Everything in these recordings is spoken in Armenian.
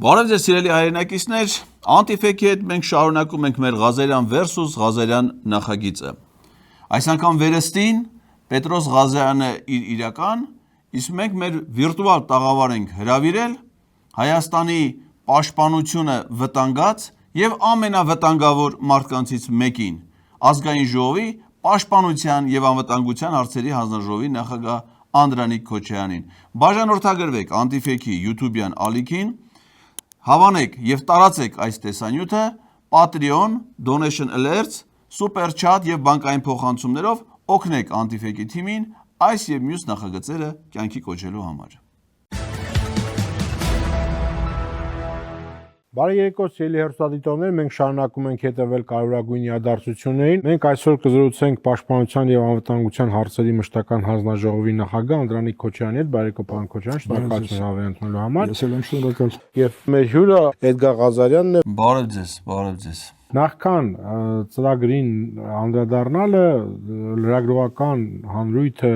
Բարև ձեզ սիրելի հայրենակիցներ, Անտիֆեքի հետ մենք շարունակում ենք մեր Ղազարյան versus Ղազարյան նախագիծը։ Այս անգամ վերստին Պետրոս Ղազարյանը իր իրական, իսկ մենք մեր վիրտուալ տաղավար ենք հրավիրել Հայաստանի պաշտպանությունը վտանգած եւ ամենավտանգավոր մարդկանցից մեկին, Ազգային ժողովի պաշտպանության եւ անվտանգության հարցերի հանձնաժողովի նախագահ Անդրանիկ Քոչարյանին։ Բաժանորդագրվեք Անտիֆեքի YouTube-յան ալիքին, հավանեք եւ տարածեք այս տեսանյութը Patreon, Donation Alerts, Super Chat եւ բանկային փոխանցումներով օգնեք Անտիֆեքի թիմին այս եւ մյուս նախագծերը կյանքի կոչելու համար։ Բարի երեկո, սիրելի հեռուստադիտողներ, մենք շարունակում ենք հետևել կարևորագույն իրադարձություններին։ Մենք այսօր կզրուցենք Պաշտպանության եւ անվտանգության հարցերի մշտական հանձնաժողովի նախագահ Անդրանիկ Քոչարյանի հետ։ Բարի երեկո, պարոն Քոչարյան, շնորհակալություն հավերժելու համար։ Ես էլ եմ շնորհակալ։ Եվ մեր հյուրը Էդգար Ղազարյանն է։ Բարև ձեզ։ Նախքան ծրագրին անդրադառնալը, լրագրողական հանրույթը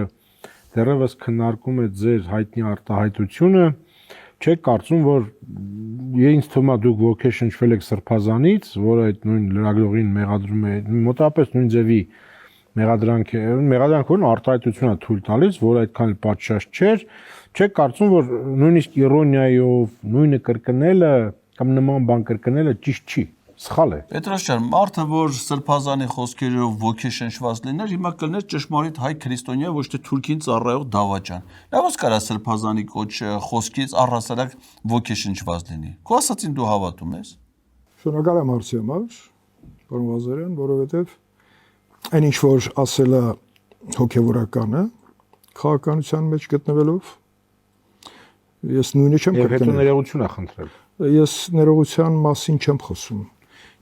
դեռևս քննարկում է ձեր հայտնի արտահայտությունը։ Չեք կարծում, որ ինձ թվում է դուք ոգեշնչվել եք Սրբազանից, որը այդ նույն լրագրողին մեղադրում է մոտավորապես նույն ձևի մեղադրանք որն արտահայտություն է թույլ տալիս, որ այդքան էլ պատշաճ չէր, չեք կարծում, որ նույնիսկ իրոնիայով նույնը կրկնելը կամ նման բան կրկնելը ճիշտ չի, սխալ է։ Պետրոս ջան, մարդը, որ Սրբազանի խոսքերով ոգեշնչված լիներ, հիմա կլներ ճշմարիտ հայ քրիստոնյա, ոչ թե թուրքին ծառայող դավաճան։ Նա ոնց կարա Սրբազանի խոսքից առհասարակ ոգեշնչված լինի։ Քո ասածին դու հավատում ես։ Շնորհակալ եմ հարցի համար, պարոն Ղազարյան, որովհետև այն ինչ որ ասելը հոգևորական է, քաղաքականության մեջ գտնվելով ես նույնը չեմ կրկնել։ Եվ հետո ներողություն է խնդրել։ Ես ներողության մասին չեմ խոսում։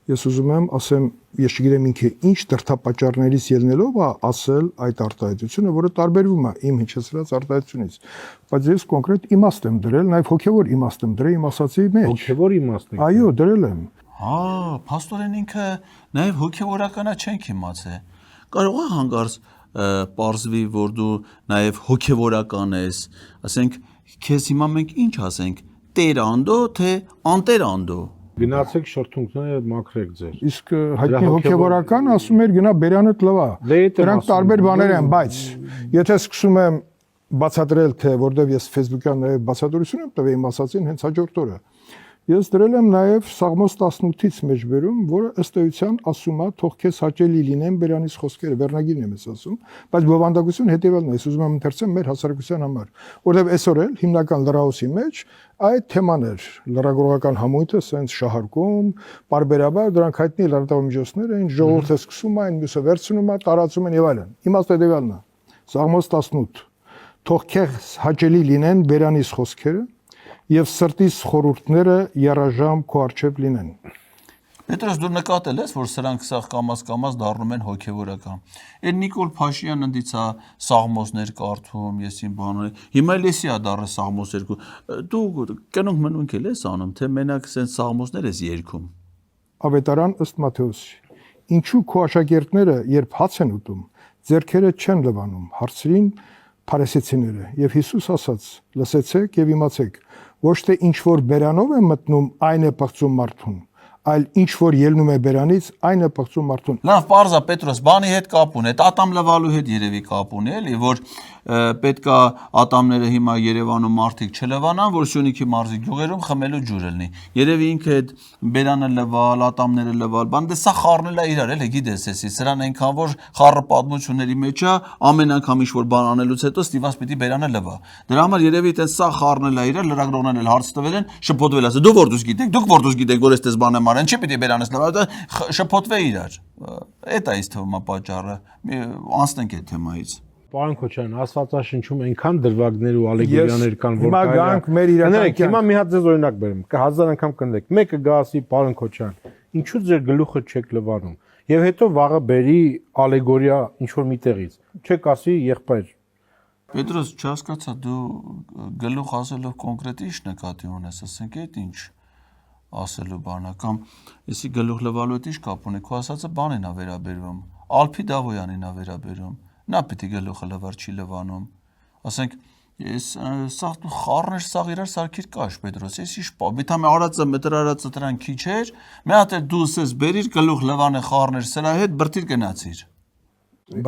Ես ուզում եմ ասեմ, ես չգիտեմ ինքը ինչ դրդապատճառներից ելնելով է ասել այդ արտահայտությունը, որը տարբերվում է իմ հնչեցրած արտահայտությունից։ Բայց ես կոնկրետ իմաստ եմ դրել, նաև հոգևոր իմաստ եմ դրել իմ ասացի մեջ։ Հոգևոր իմաստ։ Այո, դրել եմ։ Փաստորեն ինքը նաև հոգևորականա չենք իմացել։ Կարող է հանգարց պարզվի, որ դու նաև հոգևորական ես, ասենք, քեզ հիմա մենք ինչ ասենք, տեր անդո, թե անտեր անդո։ Գնացեք շրթունքները մաքրեք ձեր։ Իսկ հայտնի հոգևորական ասում էր գնա բերանդ լվա։ Դրանք տարբեր բաներ են, բայց եթե սկսում եմ բացատրել, թե որտեվ ես Facebook-յան նաև բացատրություն եմ տվել իմ ասածին հենց հաջորդ օրը։ Ես դրել եմ նաև Սաղմոս 18-ից մեջբերում, որը ըստ էության ասում է, թող քեզ հաճելի լինեն բերանից խոսքերը, վերնագիրն եմ ես ասում, բայց բովանդակություն հետևյալն է, ես ուզում եմ ընթերցեմ մեր հասարակության համար, որովհետև այսօր էլ հիմնական լրահոսի մեջ այդ թեման էր, լրագրողական համույթը սենց շահարկում, պարբերաբար դրանք հայտնի լրատվամիջոցներ են, ժողովուրդը սկսում է, այն մյուսը վերցնում է, տարածում են եւ այլն։ Իմաստը հետևյալն է, Սաղմոս 18, թող քեզ հաճելի լինեն բերանից խոսքերը եւ սրտիս խորհուրդները երաժամ քո առջև լինեն։ Պետրոս, դու նկատել ես, որ սրանք սաղ կամաց դառնում են հոգևորական։ Այդ Նիկոլ Փաշինյանն ընդիցա Սաղմոսներ կարդում, ես իմ բանը։ Հիմա էլ էսի է դառը Սաղմոս 2։ Դու կնոնք մնունք էլ ես անում, թե մենակ սենց Սաղմոսներ ես երգում։ Ավետարան ըստ Մատթեոսի։ Ինչու քո աշակերտները, երբ հաց են ուտում, ձեռքերը չեն լվանում, հարցրին փարիսեցիները, եւ Հիսուս ասաց. լսեցեք եւ իմացեք, ոչ թե ինչ որ բերանով է մտնում, այն է պղծում մարդուն, այլ ինչ որ ելնում է բերանից, այն է պղծում մարդուն։ Լավ, պարզա Պետրոս, բանի հետ կապ ունի, ատամ լվալու հետ երևի կապ ունի, էլի, որ պետքա ատամները հիմա Երևանում մարդիկ չլվանան, որ Սյունիքի մարզի գյուղերում խմելու ջուր լինի։ Երևի ինքը այդ բերանը լվալ, ատամները լվալ, բան դե սա խառնել է իրար, էլի գիտես էսի, սրան այնքան որ խառը պատմությունների մեջ է, ամեն անգամ ինչ որ բան անելուց հետո ստիվաց պիտի բերանը լվա։ Դրա համար երևի այդպես սա խառնել է իրար, լրագրողներն էլ հարց տվել են, շփոթվել ասել, դու որտուս գիտեք, դուք որտուս գիտեք, որ էստես բան եմ արել, չի պիտի բերանս լվա, շփոթվե իրար։ Էդ է ինձ թվում է պատճառը։ Անցնենք այդ թեմայից։ Պարոն Քոչարյան, Աստվածաշնչում այնքան դրվագներ ու ալեգորիաներ կան, որ հիմա գանք մեր իրական հիմա մի հատ ձեզ օրինակ բերեմ, հազար անգամ կնդեք։ Մեկը գա ասի, պարոն Քոչարյան, ինչու ձեր գլուխը չեք լվանում։ Եվ հետո վաղը բերի ալեգորիա ինչ որ միտեղից։ Չեք ասի եղբայր։ Պետրոս, չհասկացա, դու գլուխ ասելով կոնկրետ ինչ նկատի ունես, ասենք այդ ինչ ասելու բանա կամ եսի գլուխ լվալու հետ ինչ կապ ունի, քո ասածը բանին է վերաբերվում, Ալփի Դավոյանին է վերաբերվում, նա պիտի գլուխը լվար չի լվանում, ասենք Ես սա խառներ սաղ իրար սարքիր կաշ Պետրոս, ես իշ պա, մի թամի արածը մետր արածը տրան քիչ էր, մի հատ էլ դու սես բերիր գլուխ լվանը խառներ սրա հետ բրտիր գնացիր։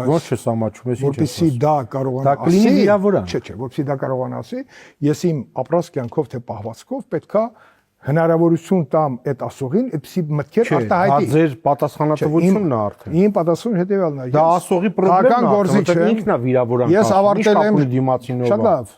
Ոչ է սամաչում, ես ինչ Որպեսի դա կարողան Դա կլինի վիրավորան։ Չէ, որպեսի դա կարողան ասի, ես իմ ապրած կյանքով թե պահվածքով պետքա հնարավորություն տամ այդ ասողին, այդպեսի մտքեր արտահայտի։ Դա ձեր պատասխանատվությունն է արդեն։ Իմ պատասխանը հետեւյալն է։ Դա ասողի պրոբլեմն է, որտեղ ինքն է վիրավորան։ Ես ավարտել եմ դիմացինով։ Շատ լավ։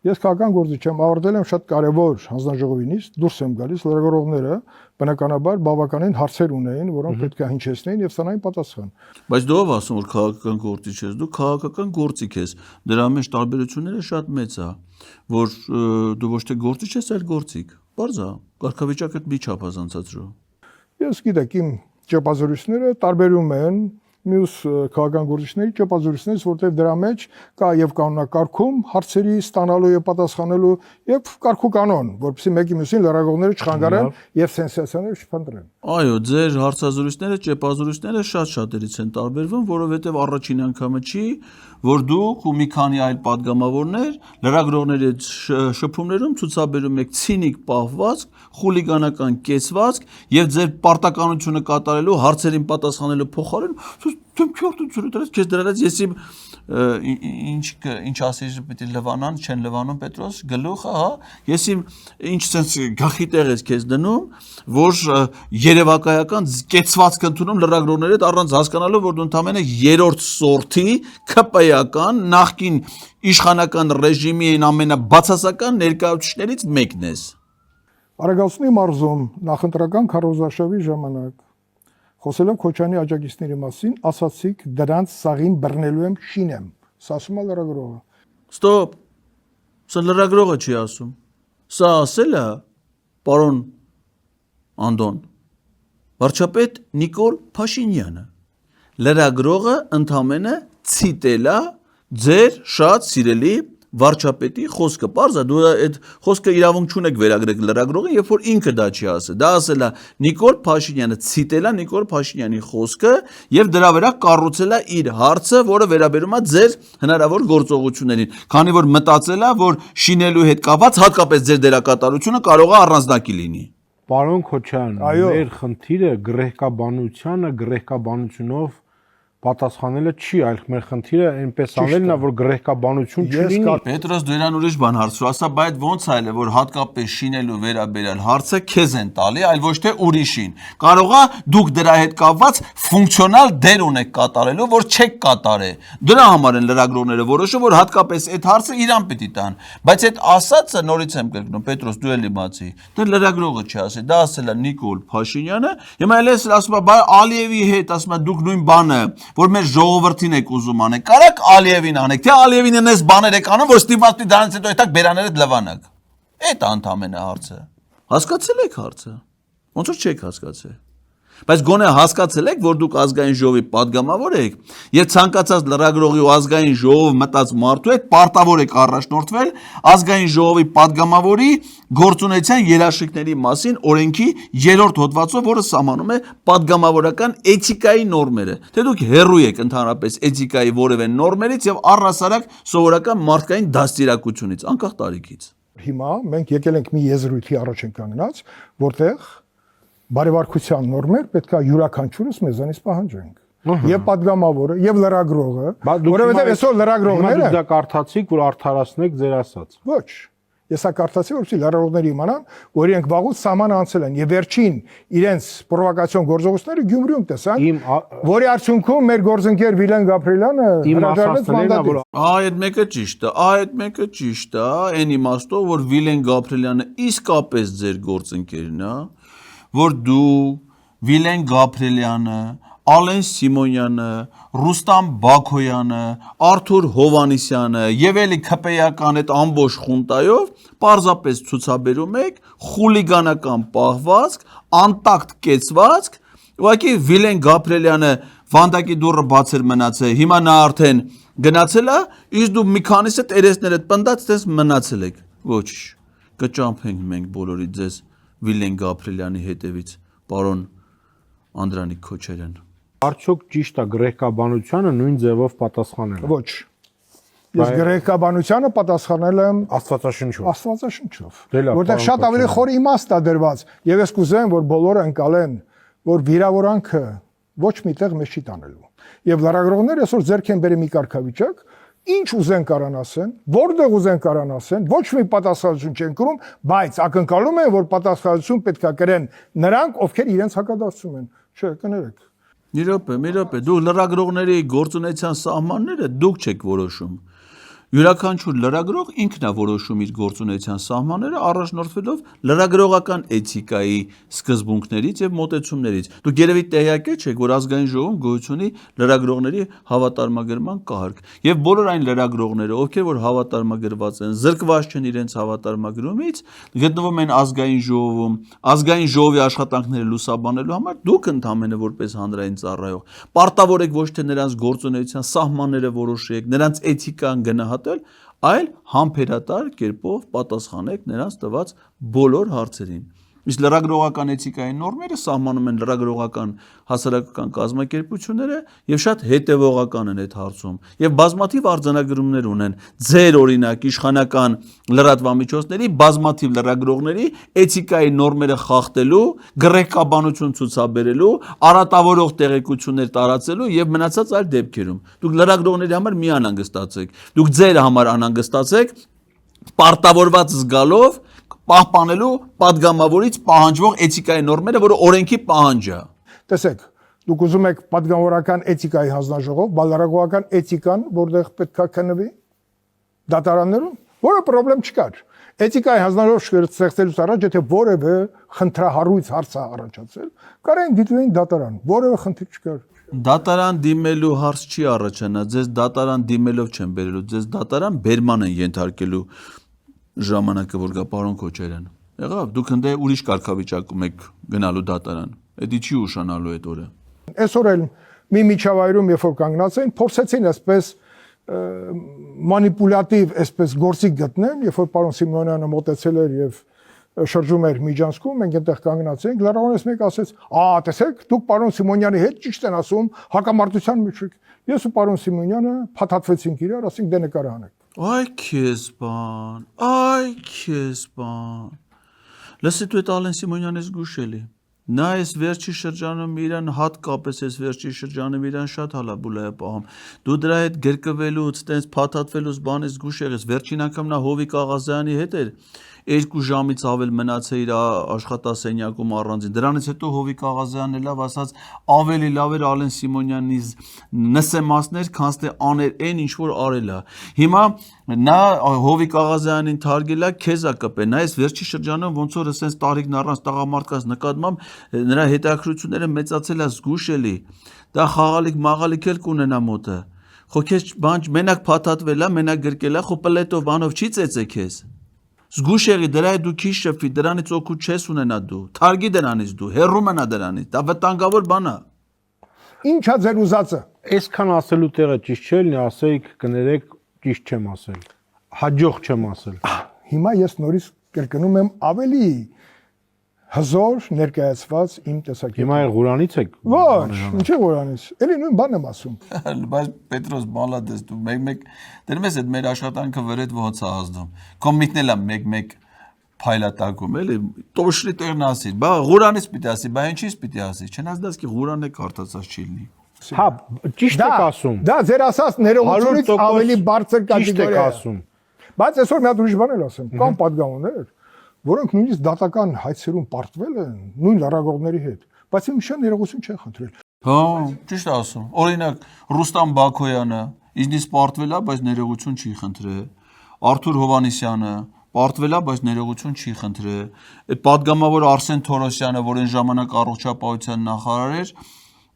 Ես քաղաքական գործիչ եմ, ավարտել եմ շատ կարևոր հանձնաժողովի նիստ, դուրս եմ գալիս, լրագրողները բնականաբար բավականին հարցեր ունեին, որոնք պետք է հնչեցնեին եւ ստանային պատասխան։ Բայց դու ով ասում որ քաղաքական գործիչ ես, դու քաղաքական գործիք ես։ Դրա մեջ տարբերությունները շատ մեծ է, որ դու ոչ թե գործիչ ես, այլ գործիք։ Բարձ է, կարգավիճակը մի չափազանցացրու։ Ես գիտեք, իմ ճեպազորությունները տարբերում են մյուս քաղաքական գործիչների ճեպազորություններից, որտեղ դրա մեջ կա եւ կանոնակարգում հարցերի ստանալու եւ պատասխանելու եւ կարգուկանոն, որովհետեւ մեկի մյուսին լրագրողները չխանգարեն եւ սենսացիաներ չփնտրեն։ Այո, ձեր հարցազրույցները, ճեպազրույցները շատ-շատերից են տարբերվում, որովհետեւ առաջին անգամը չի, որ դուք ու մի քանի այլ падգամավորներ լրագրողների շփումներում ցուցաբերում եք ցինիկ պահվածք, խուլիգանական կեցվածք եւ ձեր պարտականությունը կատարելու, հարցերին պատասխանելու փոխարեն քեզ դրանից ես իմ ինչ ասես պիտի լվանան, չեն լվանում Պետրոս գլուխը, հա, ես իմ ինչ sense գախի տեղ ես քեզ դնում, որ երևակայական կեցվածք ընդունում լրագրողների հետ առանց հասկանալու, որ դու ընդամենը երրորդ սորթի ԿՊ-ական նախկին իշխանական ռեժիմի ամենաբացասական ներկայացուցիչներից մեկն ես։ Արագածնի մարզում նախընտրական քարոզարշավի ժամանակ խոսելով Քոչյանի աջակիցների մասին, ասացիք դրանց սաղին բռնելու եմ շինեմ։ Սա ասում է լրագրողը։ Ստոպ։ Սա լրագրողը չի ասում։ Սա ասել է պարոն Անդոն վարչապետ Նիկոլ Փաշինյանը։ Լրագրողը ընդամենը ցիտել է ձեր շատ սիրելի վարչապետի խոսքը, պարզ է, դու այդ խոսքը իրավունք չունեք վերագրել լրագրողին, երբ որ ինքը դա չի ասել։ Դա ասել է Նիկոլ Փաշինյանը, ցիտել է Նիկոլ Փաշինյանի խոսքը եւ դրա վրա կառուցել է իր հարցը, որը վերաբերում է ձեր հնարավոր գործողություններին, քանի որ մտածել է, որ շինելու հետ կապված հատկապես ձեր դերակատարությունը կարող է առանձնակի լինի։ Պարոն Քոչյան, մեր խնդիրը գրեհկաբանությունով պատասխանելը չի, այլ մեր խնդիրը այնպես անելն է, որ գրեհկաբանություն չլինի։ Պետրոս դու իրան ուրիշ բան հարցրու, ասա, բայց ոնց այլ է, որ հատկապես շինելու վերաբերյալ հարցը քեզ են տալի, այլ ոչ թե ուրիշին։ Կարող է դուք դրա հետ կապված ֆունկցիոնալ դեր ունեք կատարելու, որ չեք կատարել։ Դրա համար են լրագրողները որոշում, որ հատկապես այդ հարցը իրան պիտի տան։ Բայց այդ ասածը նորից եմ կրկնում, Պետրոս դու էլ իմացի։ Դա լրագրողը չի ասել, դա ասել է Նիկոլ Փաշինյանը։ Հիմա էլ ասում է, բայ Ալիևի հետ, ասում է դուք նույն բանը որ մեր ժողովրդին եք ուզում անեք, կարաք Ալիևին անեք, թե Ալիևին այնպես բաներ եք անում, որ ստիպված դրանից հետո այդտեղ բերաները լվանակ։ Այդ ընդամենը հարցը։ Հասկացել եք հարցը։ Ոնց որ չեք հասկացել։ Բայց գոնե հասկացել եք, որ դուք ազգային ժողովի падգամավոր եք, եւ ցանկացած լրագրողի ու ազգային ժողով մտած մարդու հետ պարտավոր եք առաջնորդվել ազգային ժողովի падգամավորի գործունեության երաշխիքների մասին օրենքի 3-րդ հոդվածով, որը սահմանում է падգամավորական էթիկայի նորմերը։ Թե դուք հեռու եք ընդհանրապես էթիկայի որևէ նորմերից եւ առհասարակ սովորական մարդկային դաստիարակությունից, անկախ տարիքից։ Հիմա մենք եկել ենք մի եզրույթի առաջ են կանգնած, որտեղ բարեվարկության նորմեր պետք է յուրաքանչյուրս մեզանից պահանջենք։ Եվ падգամավորը, եւ լրագրողը, որովհետեւ այսօր լրագրողները դուք դա կարդացիք, որ արդարացնեք ձեր ասած։ Ոչ։ Ես ա կարդացի, որպեսզի լրագրողները իմանան, որ իրենք վաղուց սահմանը անցել են եւ վերջին իրենց պրովոկացիոն գործողությունները Գյումրիում տեսան, որի արդյունքում մեր գործընկեր Վիլեն Գաբրիելյանը հրաժարվեց մանդատից։ Այդ մեկը ճիշտ է, այդ մեկը ճիշտ է, այն իմաստով, որ Վիլեն Գաբրիելյանը իսկապես ձեր գործընկերն է, որ դու Վիլեն Գաբրիելյանը, Ալեն Սիմոնյանը, Ռուստամ Բաքոյանը, Արթուր Հովանիսյանը եւ էլի ԿՊ-ական այդ ամբողջ խունտայով պարզապես ցուցաբերում եք խուլիգանական պահվածք, անտակտ կեցվածք, ուղղակի Վիլեն Գաբրիելյանը վանդակի դուռը բաց էր մնացել, հիմա նա արդեն գնացել է, իսկ դու մի քանիսը երեսներդ պնդած դες մնացել եք։ Ոչ, կճամփենք մենք բոլորի ձեզ Վիլեն Գաբրիելյանի հետևից, պարոն Անդրանիկ Քոչարյան։ Արդյոք ճիշտ է գրեհկաբանությանը նույն ձևով պատասխանել։ Ոչ։ Ես գրեհկաբանությանը պատասխանել եմ Աստվածաշնչով։ Աստվածաշնչով, Դե լավ, որտեղ պարոն շատ ավելի Քոչարյան։ խոր իմաստ է դրված, եւ ես կուզեմ, որ բոլորը ընկալեն, որ վիրավորանքը ոչ միտեղ մեզ չի տանելու։ Եվ լրագրողները այսօր ձեռք են բերել մի կարգավիճակ, ինչ ուզեն կարան ասեն, որտեղ ուզեն կարան ասեն, ոչ մի պատասխանատվություն չեն կրում, բայց ակնկալում են, որ պատասխանատվություն պետք է կրեն նրանք, ովքեր իրենց հակադարձում են։ Չէ, կներեք։ Մի րոպե, դու լրագրողների գործունեության սահմանները դուք չեք որոշում։ Յուրաքանչյուր լրագրող ինքն է որոշում իր գործունեության սահմանները առաջնորդվելով լրագրողական էթիկայի սկզբունքներից եւ մոտեցումներից։ Դուք երևի տեղյակ եք, որ ազգային ժողովում գոյություն ունի լրագրողների հավատարմագրման կարգ, եւ բոլոր այն լրագրողները, ովքեր որ հավատարմագրված են, զրկված չեն իրենց հավատարմագրումից, գտնվում են ազգային ժողովում, ազգային ժողովի աշխատանքները լուսաբանելու համար դուք ընդամենը որպես հանրային ծառայող պարտավոր եք ոչ թե նրանց գործունեության սահմանները որոշեք, նրանց էթիկան գնահատել, այլ համբերատար կերպով պատասխանեք նրանց տված բոլոր հարցերին։ Իսկ լրագրողական էթիկայի նորմերը սահմանում են լրագրողական հասարակական կազմակերպությունները եւ շատ հետեւողական են այդ հարցում եւ բազմաթիվ արձանագրումներ ունեն ձեր օրինակ իշխանական լրատվամիջոցների բազմաթիվ լրագրողների էթիկայի նորմերը խախտելու, գրեհկաբանություն ցուցաբերելու, արատավորող տեղեկություններ տարածելու եւ մնացած այլ դեպքերում։ Դուք լրագրողների համար մի անհանգստացեք։ Դուք ձեր համար անհանգստացեք պարտավորված զգալով պահպանելու падգամավորից պահանջվող էթիկայի նորմերը, որը օրենքի պահանջ է։ Տեսեք, դուք ուզում եք падգամավորական էթիկայի հանձնաժողով, բալարագողական էթիկան, որտեղ պետք է քննվի դատարաններում, որը խնդրեմ չկար։ Էթիկայի հանձնաժողով ստեղծելուց առաջ, եթե որևէ խնդրահարույց հարց է առաջացել, կարեն դիտվեին դատարան, որևէ խնդիր չկար։ Դատարան դիմելու հարց չի առաջանա, ձեզ դատարան դիմելով չեն բերելու, ձեզ դատարան բերման են ենթարկելու ժամանակը, որ գա պարոն Քոչարյան։ Եղավ, դուք ընդ ուրիշ կարգավիճակում եք գնալու դատարան։ Էդի չի ուշանալու այդ օրը։ Այսօր էլ մի միջավայրում, երբ որ կանգնած էին, փորձեցին այսպես մանիպուլատիվ այսպես գործիք գտնել, երբ որ պարոն Սիմոնյանը մոտեցել էր եւ շրջում էր Միջանցքում, մենք այնտեղ կանգնած էինք, լրագրողներից մեկը ասեց. «Ա, տեսեք, դուք պարոն Սիմոնյանի հետ ճիշտ են ասում, հակամարտության մեջ եք»։ Ես ու պարոն Սիմոնյանը փաթաթվեցինք իրար, ասենք դե նկար անեք։ Այ քեզ բան։ Լսի դու այդ Ալեն Սիմոնյանը զգուշելի։ Նա այս վերջի շրջանում իրան հատկապես այս վերջի շրջանում իրան շատ հալաբուլա է պահում։ Դու դրա հետ գրկվելուց, տենց փաթաթվելուց բանից զգուշ եղես։ Վերջին անգամ նա Հովիկ Աղազյանի հետ էր 2 ժամից ավել մնացել իր աշխատասենյակում առանձին։ Դրանից հետո Հովիկ Աղազյանն լավ ասած ավելի լավ էր Ալեն Սիմոնյանի նսեմասներ, քան թե աներ այն ինչ որ արել է։ Հիմա նա Հովիկ Աղազյանին թարգելա քեզ է կպել։ Նա այս վերջի շրջանում ոնց որ ասես տարիքն առանց տղամարդկանց նկատմամբ նրա հետաքրությունները մեծացել է զգուշելի։ Դա խաղալիք մաղալիք էլ կունենա մոտը։ Խո քեզ բան մենակ փաթաթվել է, մենակ գրկել է, խո պլետով բանով չի ծեծե քեզ։ Զգուշ եղի, դրա հետ դու քիչ շփվի, դրանից օգուտ չես ունենա դու։ Թարգի դրանից դու, հեռու մնա դրանից։ Դա վտանգավոր բան է։ Ինչա ձեր ուզածը։ Այսքան ասելու տեղը ճիշտ չէ, ասեիք կներեք, ճիշտ չեմ ասել։ Հաջող չեմ ասել։ Հիմա ես նորից կրկնում եմ ավելի հզոր ներկայացված իմ տեսակետը։ Հիմա էլ Ղուրանից եք։ Ոչ, ինչի Ղուրանից։ Էլի նույն բանն եմ ասում։ Բայց Պետրոս մալադես դու մեկ դերում ես այդ մեր աշխատանքը վրեդ ոնց է ազդում։ Կոմիտնել է մեկ փայլատակում, էլի տոշրի տեղն ասի։ Բա Ղուրանից պիտի ասի, բա ինչի՞ց պիտի ասի։ Չնայած դա Ղուրանը կարդացած չի լինի։ Հա, ճիշտ եք ասում։ Դա ձեր ասած ներողությունից ավելի բարձր կատեգորիա է ասում։ Բայց այսօր մի հատ ուրիշ բան էլ ասեմ։ Կան падգամներ, որոնք նույնիսկ դատական հայցերում պարտվել են նույն լրագրողների հետ, բայց միշտ ներողություն չեն խնդրել։ Հա, ճիշտ ասում։ Օրինակ Ռուստամ Բաքոյանը ինձնից պարտվել է, բայց ներողություն չի խնդրել։ Արթուր Հովանեսյանը պարտվել է, բայց ներողություն չի խնդրել։ Այդ падգամավոր Արսեն Թորոսյանը, որ այն ժամանակ առողջապահության նախարար էր,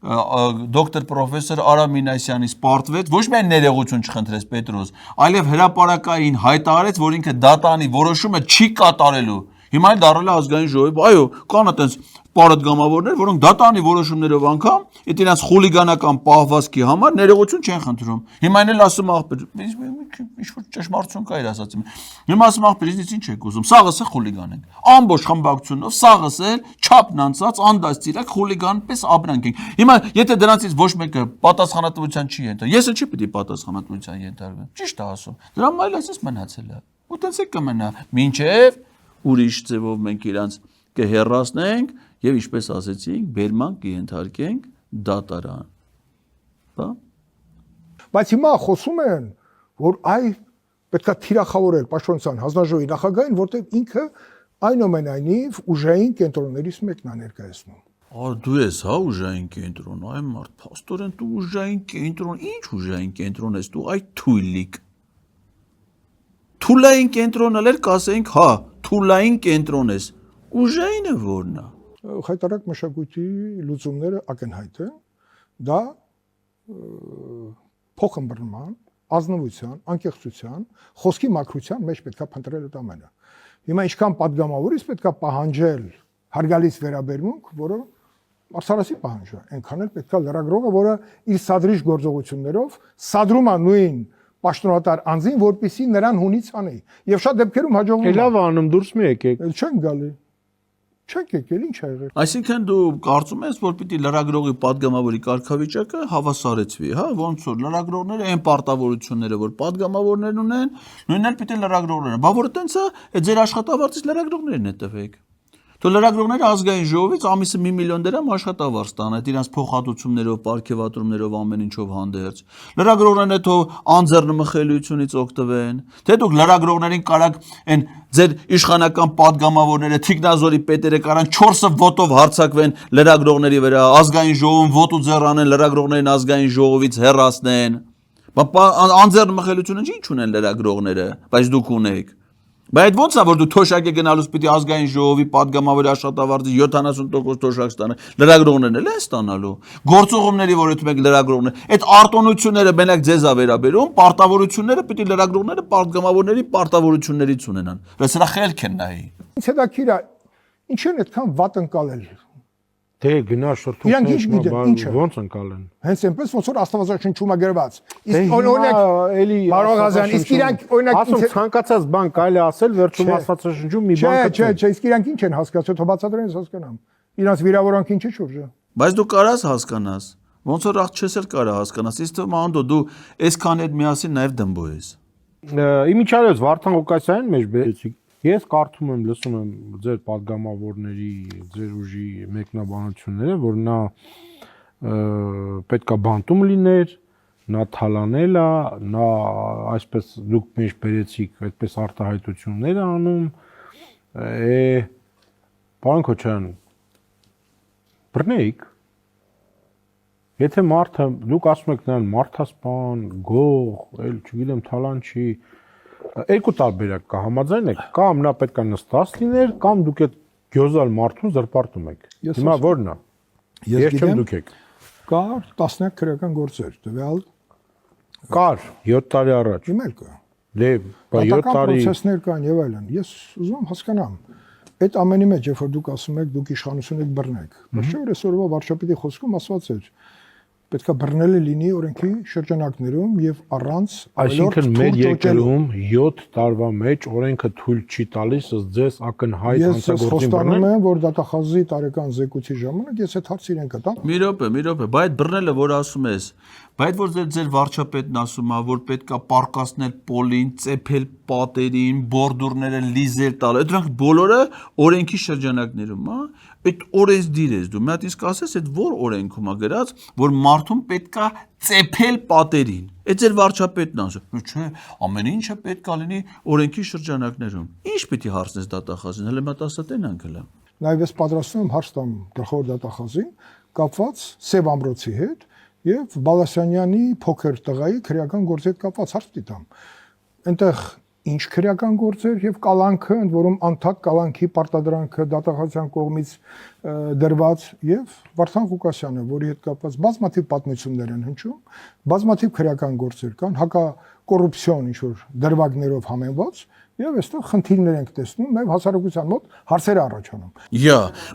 դոկտոր պրոֆեսոր Արամ Մինասյանից պարտվեց, ոչ միայն ներողություն չխնդրեց Պետրոս, այլև հրապարակային հայտարարեց, որ ինքը դատանի որոշումը չի կատարելու։ Հիմա էլ դառել է ազգային ժողովի, այո, կան այտենց պարադգամավորներ, որոնք դատանի որոշումներով անգամ իրենց խուլիգանական պահվածքի համար ներողություն չեն խնդրում։ Հիմա էլ ասում աղբեր, ինչ-որ ճշմարտություն կա իր ասածի։ Հիմա ասում աղբեր, ինչ եք ուզում, սաղս է խուլիգան ենք։ Ամբողջ խմբակցությունով սաղս է չափն անցած, անդաստիրակ խուլիգան պես ապրանք ենք։ Հիմա եթե դրանցից ոչ մեկը պատասխանատվության չի ենթարկվում, ես էլ չի պիտի պատասխանատվության ենթարկվեմ։ Ճիշտ է ասում։ Դրա համար այսպես մնացել է։ Ու տենց է կմնա, մինչև ուրիշ ձևով մենք իրանց կհեռացնենք եւ ինչպես ասեցինք, բերման կենթարկենք դատարան։ Բա։ Բայց հիմա խոսում են, որ այ պետքա թիրախավորել Պաշտպանության հանձնաժողովի նախագահին, որտեղ ինքը այնուամենայնիվ ուժային կենտրոններից մեկն է ներկայացնում։ Դու ես, հա, ուժային կենտրոն, այ մարդ, փաստորեն դու ուժային կենտրոն, ինչ ուժային կենտրոն ես դու, այ թույլիկ։ Թուլային կենտրոնը լեր կասենք, հա, թուլային կենտրոն ես։ Ուժայինը որն է։ Խայտարակ մշակույթի լուծումները ակնհայտ են, դա փոխըմբռնման, ազնվության, անկեղծության, խոսքի մաքրության մեջ պետքա փնտրել այդ ամենը։ Հիմա ինչքան падգամավորից պետքա պահանջել հարգալից վերաբերմունք, որը Արսարասի պահանջ է, այնքան էլ պետքա լրագրողը, որը իր սադրիչ գործողություններով սադրում է նույն պաշտոնատար անձին, որպեսզի նրան հունից անի։ Եվ շատ դեպքերում հաջողվում է։ Լավ անում, դուրս մի եկեք։ Չեն գալի։ Չեք եկել, ինչ ա եղել։ Այսինքն դու կարծում ես, որ պիտի լրագրողի падգամավորի կարգավիճակը հավասարեցվի, հա, ոնց որ լրագրողները այն պարտավորությունները, որ падգամավորներն ունեն, նույնն էլ պիտի լրագրողները։ Բա որ տենց է, այդ ձեր աշխատավարձից լրագրողներն է տվեք։ Դու լրագրողները ազգային ժողովից ամիսը 1 միլիոն դրամ աշխատավարձ ստանան, իրենց փոխհատուցումներով, պարգևատրումներով, ամեն ինչով հանդերձ։ Լրագրողներն է թող անձեռնմխելիությունից օգտվեն, թե դուք լրագրողներին կարաք այն ձեր իշխանական падգամավորները, թիկնազորի պետերը կարան 4-ը ոտով հարձակվեն լրագրողների վրա, ազգային ժողովում ոտու ձեռ անեն, լրագրողներին ազգային ժողովից հեռացնեն։ Բա անձեռնմխելիությունը ինչ ունեն լրագրողները, բայց դուք ունեք։ Բայց ոնց է որ դու թոշակ է գնալուց պիտի ազգային ժողովի падգամավորի աշխատավարձի 70% թոշակ ստանա, լրագրողներն էլ են ստանալու։ Գործողումների որոշում եք լրագրողներ, այդ արտոնությունները մենակ ձեզ է վերաբերում, պարտավորությունները պիտի լրագրողները падգամավորների պարտավորություններից ունենան։ Դա սրա խելք են նայի։ Ինչ հետաքրքիր է, ինչ են այդքան վատ ընկալել։ Դե գնա շրթունքներ, ոնց ընկալեն։ Հենց այնպես ոնց որ Աստվածաշնչում է գրված։ Իսկ օրինակ էլի Բարողազյան, իսկ իրանք օրինակ ասում ցանկացած բան կարելի ասել, վերջում Աստվածաշնչում մի բան կա։ Չէ, իսկ իրանք ինչ են հասկացել, թող բացատրեն ես հասկանամ։ Իրանք վիրավորանք ինչ է շուրջը։ Բայց դու կարաս հասկանաս։ Ոնց որ աղ չես էլ կարա հասկանաս։ Իսկ Մանդո դու այսքան այդ միասին նաև դմբո ես։ Իմիջիայլոց Վարդան Ղուկասյանին մեջ բերեցիք։ Ես կարդում եմ, լսում եմ ձեր падգամավորների, ձեր ուժի մեկնաբանությունները, որ նա պետքա բանտում լիներ, նա թալանել է, նա այսպես դուք մեջ բերեցիք, այդպես արտահայտություններ անում, պարոն Քոչարյան, բռնեիք, եթե մարդը, դուք ասում եք նրան մարդասպան, գող, էլ չգիտեմ թալան չի, երկու տարբերակ կա, համաձայն եք, կամ նա պետք է նստած լիներ, կամ դուք այդ գյոզալ մարդուն զրպարտում եք։ Հիմա որն է։ Ես չեմ դուք եք։ Կար 10 քրեական գործեր, տվյալ կար 7 տարի առաջ։ Հիմա էլ կա։ Դե, բա 7 տարի պրոցեսներ կան եւ այլն։ Ես ուզում եմ հասկանամ, այդ ամենի մեջ, երբ որ դուք ասում եք, դուք իշխանություն եք բռնեք։ Ոչ որ այսօրվա վարչապետի խոսքում ասված էր, պետքա բռնելը լինի օրենքի շրջանակներում եւ առանց այսինքն մեր երկրում 7 տարվա մեջ օրենքը թույլ չի տալիս ձեզ ակնհայտ հանցագործին բռնել։ Ես խոստանում եմ, որ դատախազի տարեկան զեկույցի ժամանակ ես այդ հարցը իրեն կտամ։ Մի րոպե, բայց բռնելը որ ասում ես, բայց որ ձեր վարչապետն ասում է, որ պետքա պարկասնել պոլին, ծեփել պատերին, բորդուրները լիզել տալ։ Դրանք բոլորը օրենքի շրջանակներում, հա։ Այդ օրենսդիր ես դու։ Մի հատ իսկ ասես, այդ որ օրենքում է գրած, որ մարդուն պետքա ծեփել պատերին։ Այդ ձեր վարչապետն ասում։ Չէ, ամեն ինչը պետքա լինի օրենքի շրջանակներում։ Ինչ պիտի հարցնես դատախազին, հələ մատ ասա տենանք հələ։ Նաև ես պատրաստվում եմ հարց տամ գլխավոր դատախազին կապված Սև ամրոցի հետ եւ Բալասանյանի փոքր տղայի քրեական գործի հետ կապված հարց դիտամ։ Այնտեղ ինչ քրեական գործեր եւ կալանքը, ընդ որում անթակ կալանքի պարտադրանքը դատախազության կողմից դրված եւ Վարդան Ղուկասյանը, որի հետ կապված բազմաթիվ պատմություններ են հնչում, բազմաթիվ քրեական գործեր կան, հակա կոռուպցիոն ինչ որ դրվագներով համեմված Եվ այստեղ խնդիրներ ենք տեսնում, նաև հասարակության մոտ հարցեր առաջանում։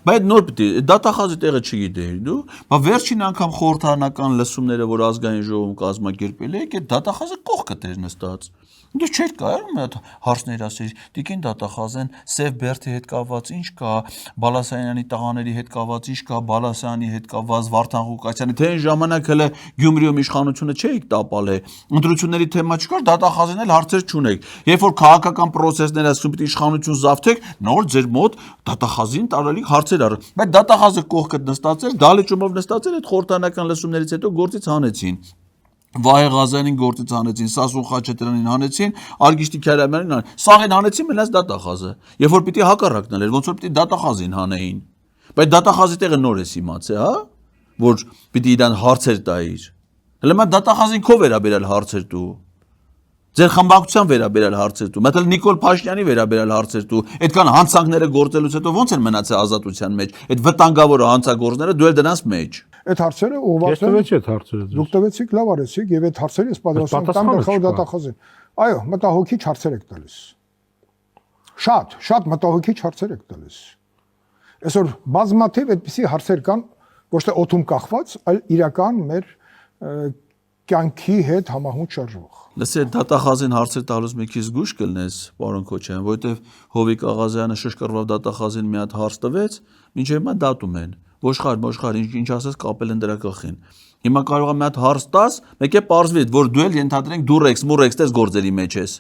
Բայց նոր պիտի դատախազի տեղը չգիտեի դու, բայց վերջին անգամ խորհրդարանական լսումները, որ ազգային ժողովում կազմակերպել եք, այդ դատախազը կողքը էր նստած։ Դու չէր կարում մի հատ հարցներ ասել, Տիկին դատախազեն Սև Բերդի հետ կապված ինչ կա, Բալասանյանի տղաների հետ կապված ինչ կա, Բալասյանի հետ կապված Վարդան Ղուկասյանի, թե այն ժամանակ հələ Գյումրիում իշխանությունը չէիք տապալ է, ընտրությունների թեմա չկար, դատախազին էլ հարցեր չունեք։ Երբ որ քաղաքական process-ներ ասում պիտի իշխանություն զավթեք, նոր ձեր մոտ դատախազին տարալիք հարցեր առ։ Բայց դատախազը կողքը նստածել, դալիճումով նստածել այդ խորհրդարանական լսումներից հետո գործից հանեցին։ Վահե Ղազարյանին գործից հանեցին, Սասուն Խաչատրյանին հանեցին, Արգիշտի Քյարամյանին սաղին հանեցին մենած դատախազը։ Երբ որ պիտի հակառակն էր, ոնց որ պիտի դատախազին հանեին։ Բայց դատախազի տեղը նոր է իմացել, հա, որ պիտի իրան հարցեր տայիր։ Հələ մա դատախազին քո վերաբերալ հարցեր տու։ Ձեր խմբակցության վերաբերալ հարցեր տու, մտել Նիկոլ Փաշինյանի վերաբերալ հարցեր տու, այդքան հանցանքները գործելուց հետո ոնց են մնացել ազատության մեջ, այդ վտանգավոր հանցագործները դու էլ դրանց մեջ։ Այդ հարցերը ուղղված են։ Ես այդ հարցերը։ Դուք տվեցիք, լավ արեցիք, եւ այդ հարցերը ես պատասխան տամ գլխավոր դատախազին։ Այո, մտահոգիչ հարցեր եք տալիս։ Շատ մտահոգիչ հարցեր եք տալիս։ Այսօր բազմաթիվ այդպիսի հարցեր կան, ոչ թե օթում կախված, այլ իրական մեր կյանքի հետ համահունչ շարժվող։ Լսի, դատախազին հարցեր տալուց մի քիչ զգուշ կլնես, պարոն Քոչյան, որովհետև Հովիկ Աղազյանը շշկռվավ դատախազին մի հատ հարց տվեց, մինչև հիմա դատում են։ Ոշխար, ինչ ասես կապել են դրա գլխին։ Հիմա կարող է մի հատ հարց տաս, մեկ է պարզվի, որ դու էլ ենթադրենք դու ռեքս, մուրեքս տես գործերի մեջ ես։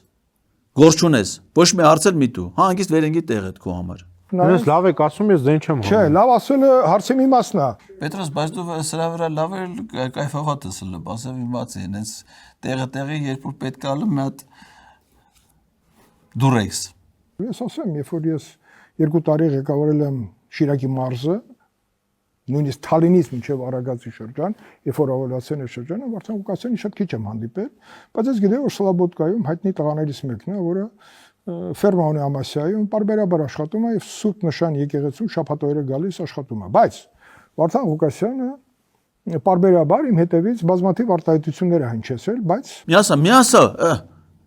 Գործ չունես, ոչ մի հարց էլ մի տու։ Հա, հանգիստ վերենգի տեղ է քո համար։ Ես լավ եք ասում, ես դեն չեմ Չէ, լավ ասելը հարցի մի մասն է։ Պետրոս, բայց դու սրա վրա լավ էլ կայֆավատ ես լը, ասեմ իմացի, հենց տեղը երբ որ պետք է ալը մի հատ դուրեքս։ Ես ասեմ, երբ որ ես 2 տարի ղեկավարել եմ Շիրակի մարզը, նույնիսկ Թալինից մինչև Արագածի շրջան, երբ որ ավելացել է շրջանը, Վարդան Ղուկասյանի շատ քիչ եմ հանդիպել, բայց ես գիտեմ, որ Սլաբոդկայում հայտնի տղաներից մեկն է, որը ֆերմա ունի Ամասիայում, պարբերաբար աշխատում է եւ Սուրբ Նշան եկեղեցու շաբաթօրը գալիս աշխատում է, բայց Վարդան Ղուկասյանը պարբերաբար իմ հետևից բազմաթիվ արտահայտություններ է հնչեցրել, բայց Միասա,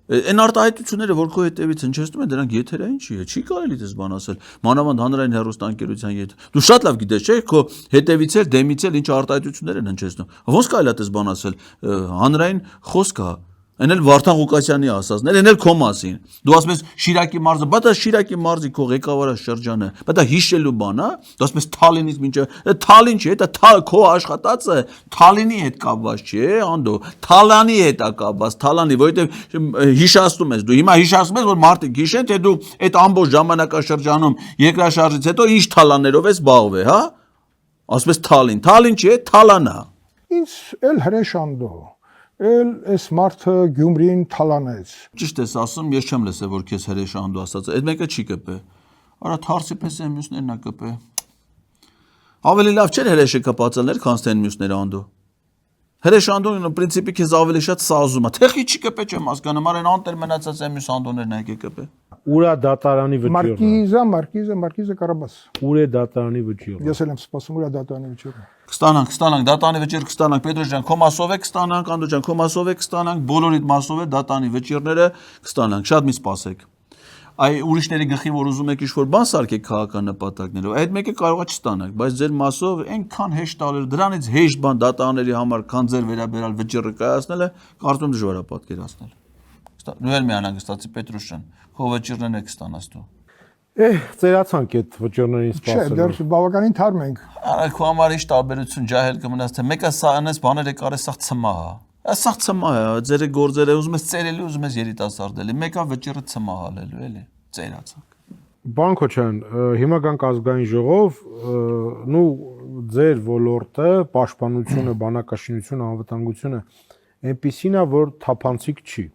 այն արտահայտությունները, որ քո հետևից հնչեցնում են, դրանք եթերային չի է, չի կարելի դες բան ասել։ Մանավանդ հանրային հեռուստաընկերության հետ։ Դու շատ լավ գիտես, չէ՞, քո հետևից էլ դեմից էլ ինչ արտահայտություններ են հնչեցնում։ Ոնց կարելի է դες բան ասել։ Հանրային խոսք է։ Այն էլ Վարդան Ղուկասյանի ասածներ, այն էլ քո մասին։ Դու ասում ես Շիրակի մարզը, բայց դա Շիրակի մարզի քո ղեկավարը շրջանը, բայց դա հիշելու բան է։ Դու ասում ես Թալինից մինչև Թալին չի, դա քո աշխատածը Թալինի հետ կապված չի, անդո, Թալանի հետ է կապված, Թալանի, որովհետև հիշացնում ես դու։ Հիմա հիշացնում ես, որ մարդիկ հիշեն, թե դու այդ ամբողջ ժամանակաշրջանում երկրաշարժից հետո ինչ թալաներով ես զբաղվել, հա։ Ասում ես Թալին չի, Թալանա։ ինձ էլ հրեշանդո էլ այս մարդը Գյումրին թալանեց։ Ճիշտ ես ասում, ես չեմ լսել, որ քեզ հրեշանդու ասած, այդ մեկը չի կպե։ Արա թարսի պես են մյուսներն է կպե։ Ավելի լավ չէր հրեշը կպածելներ, քան թե մյուսները անդու։ Հրեշանդուն պրինցիպի քեզ ավելի շատ սազում է։ Թեխի չի կպե չեմ հասկանում, արեն անտեր մնացած է մյուս անդոներն եկե կպե։ Ուրա դատարանի վճիռը։ Մարկիզը Կարաբաս։ Ուր է դատարանի վճիռը։ Ես էլ եմ սպասում ուրա դատարանի վճիռը։ Կստանանք, դատանի վճիռ կստանանք, Պետրոս ջան, քո մասով է կստանանք, Անդո ջան, քո մասով է կստանանք, բոլորիդ մասով է դատանի վճիռները կստանանք, շատ մի սպասեք։ Այ ուրիշների գլխին որ ուզում եք ինչ-որ բան սարքեք քաղաքական նպատակներով, այդ մեկը կարող է չստանաք, բայց ձեր մասով այնքան հեշտ տալու դրանից հեշտ բան դատաների համար, քան ձեր վերաբերալ վճիռը կայացնելը, կարծում դժվար է պատկերացնել։ Դու էլ մի անհանգստացի Պետրոս ջան, քո վճիռներն եք ստանաս դու։ Ծերացանք այդ վճիռներին սպասել։ Չէ, դեռ բավականին թարմ ենք։ Արա քո համար ինչ տարբերություն ջահել կմնաս, թե մեկը սա անես բաները կարես սա ցմա է։ Սա ցմա է, ձեր գործերը ուզում ես ծերելի, ուզում ես երիտասարդելի, մեկը վճիռը ցմա հալելու էլի, ծերացանք։ Բան Քոչյան, հիմա գանք ազգային ժողով, նու ձեր ոլորտը, պաշտպանությունը, բանակաշինությունը, անվտանգությունը այնպիսին է, որ թափանցիկ չի,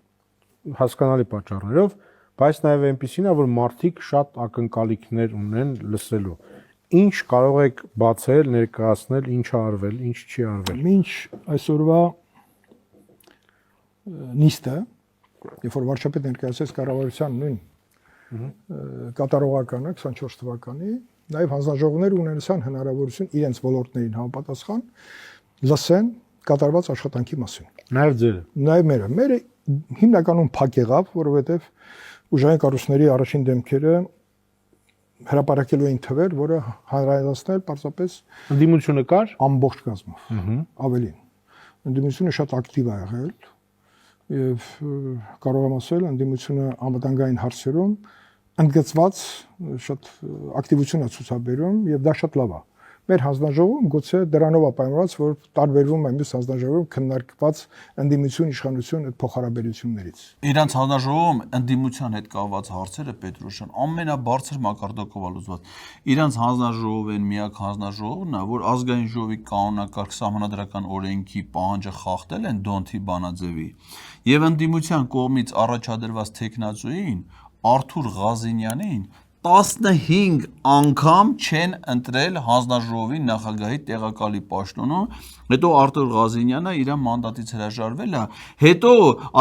հասկանալի պատճառներով, բայց նաև այնպիսին է, որ մարդիկ շատ ակնկալիքներ ունեն լսելու։ Ինչ կարող եք բացել, ներկայացնել, ինչ է արվել, ինչ չի արվել։ Մինչ այսօրվա նիստը, երբ որ վարչապետ ներկայացրեց կառավարության նույն կատարողականը 24 թվականի, նաև հանձնաժողովներ ունեցան հնարավորություն իրենց ոլորտներին համապատասխան լսեն կատարված աշխատանքի մասին։ Նաև ձերը։ Նաև մերը հիմնականում փակ եղավ, որովհետև ուժային կառույցների առաջին դեմքերը հրապարակելու էին թվեր, որը հանրայնացնել պարզապես ընդդիմությունը կար ամբողջ կազմով։ Ավելին, ընդդիմությունը շատ ակտիվ է եղել եւ կարող եմ ասել, ընդդիմությունը անվտանգային հարցերում ընդգծված շատ ակտիվություն է ցուցաբերում եւ դա շատ լավ է։ Մեր հանձնաժողովում գուցե դրանով է պայմանավորված, որ տարբերվում է մյուս հանձնաժողովում քննարկված ընդդիմություն իշխանություն այդ փոխհարաբերություններից։ Իրանց հանձնաժողովում ընդդիմության հետ կապված հարցերը Պետրոշյան ամենաբարձր մակարդակով է լուծված։ Իրանց հանձնաժողովն միակ հանձնաժողովն է, որ ազգային ժողովի կանոնակարգ սահմանադրական օրենքի պահանջը խախտել են Դոնթի բանաձևի եւ ընդդիմության կողմից առաջադրված տեխնացուին Արթուր Ղազինյանին 15 անգամ չեն ընտրել հանձնաժողովի նախագահի տեղակալի պաշտոնում, հետո Արթուր Ղազինյանը իր մանդատից հրաժարվել է, հետո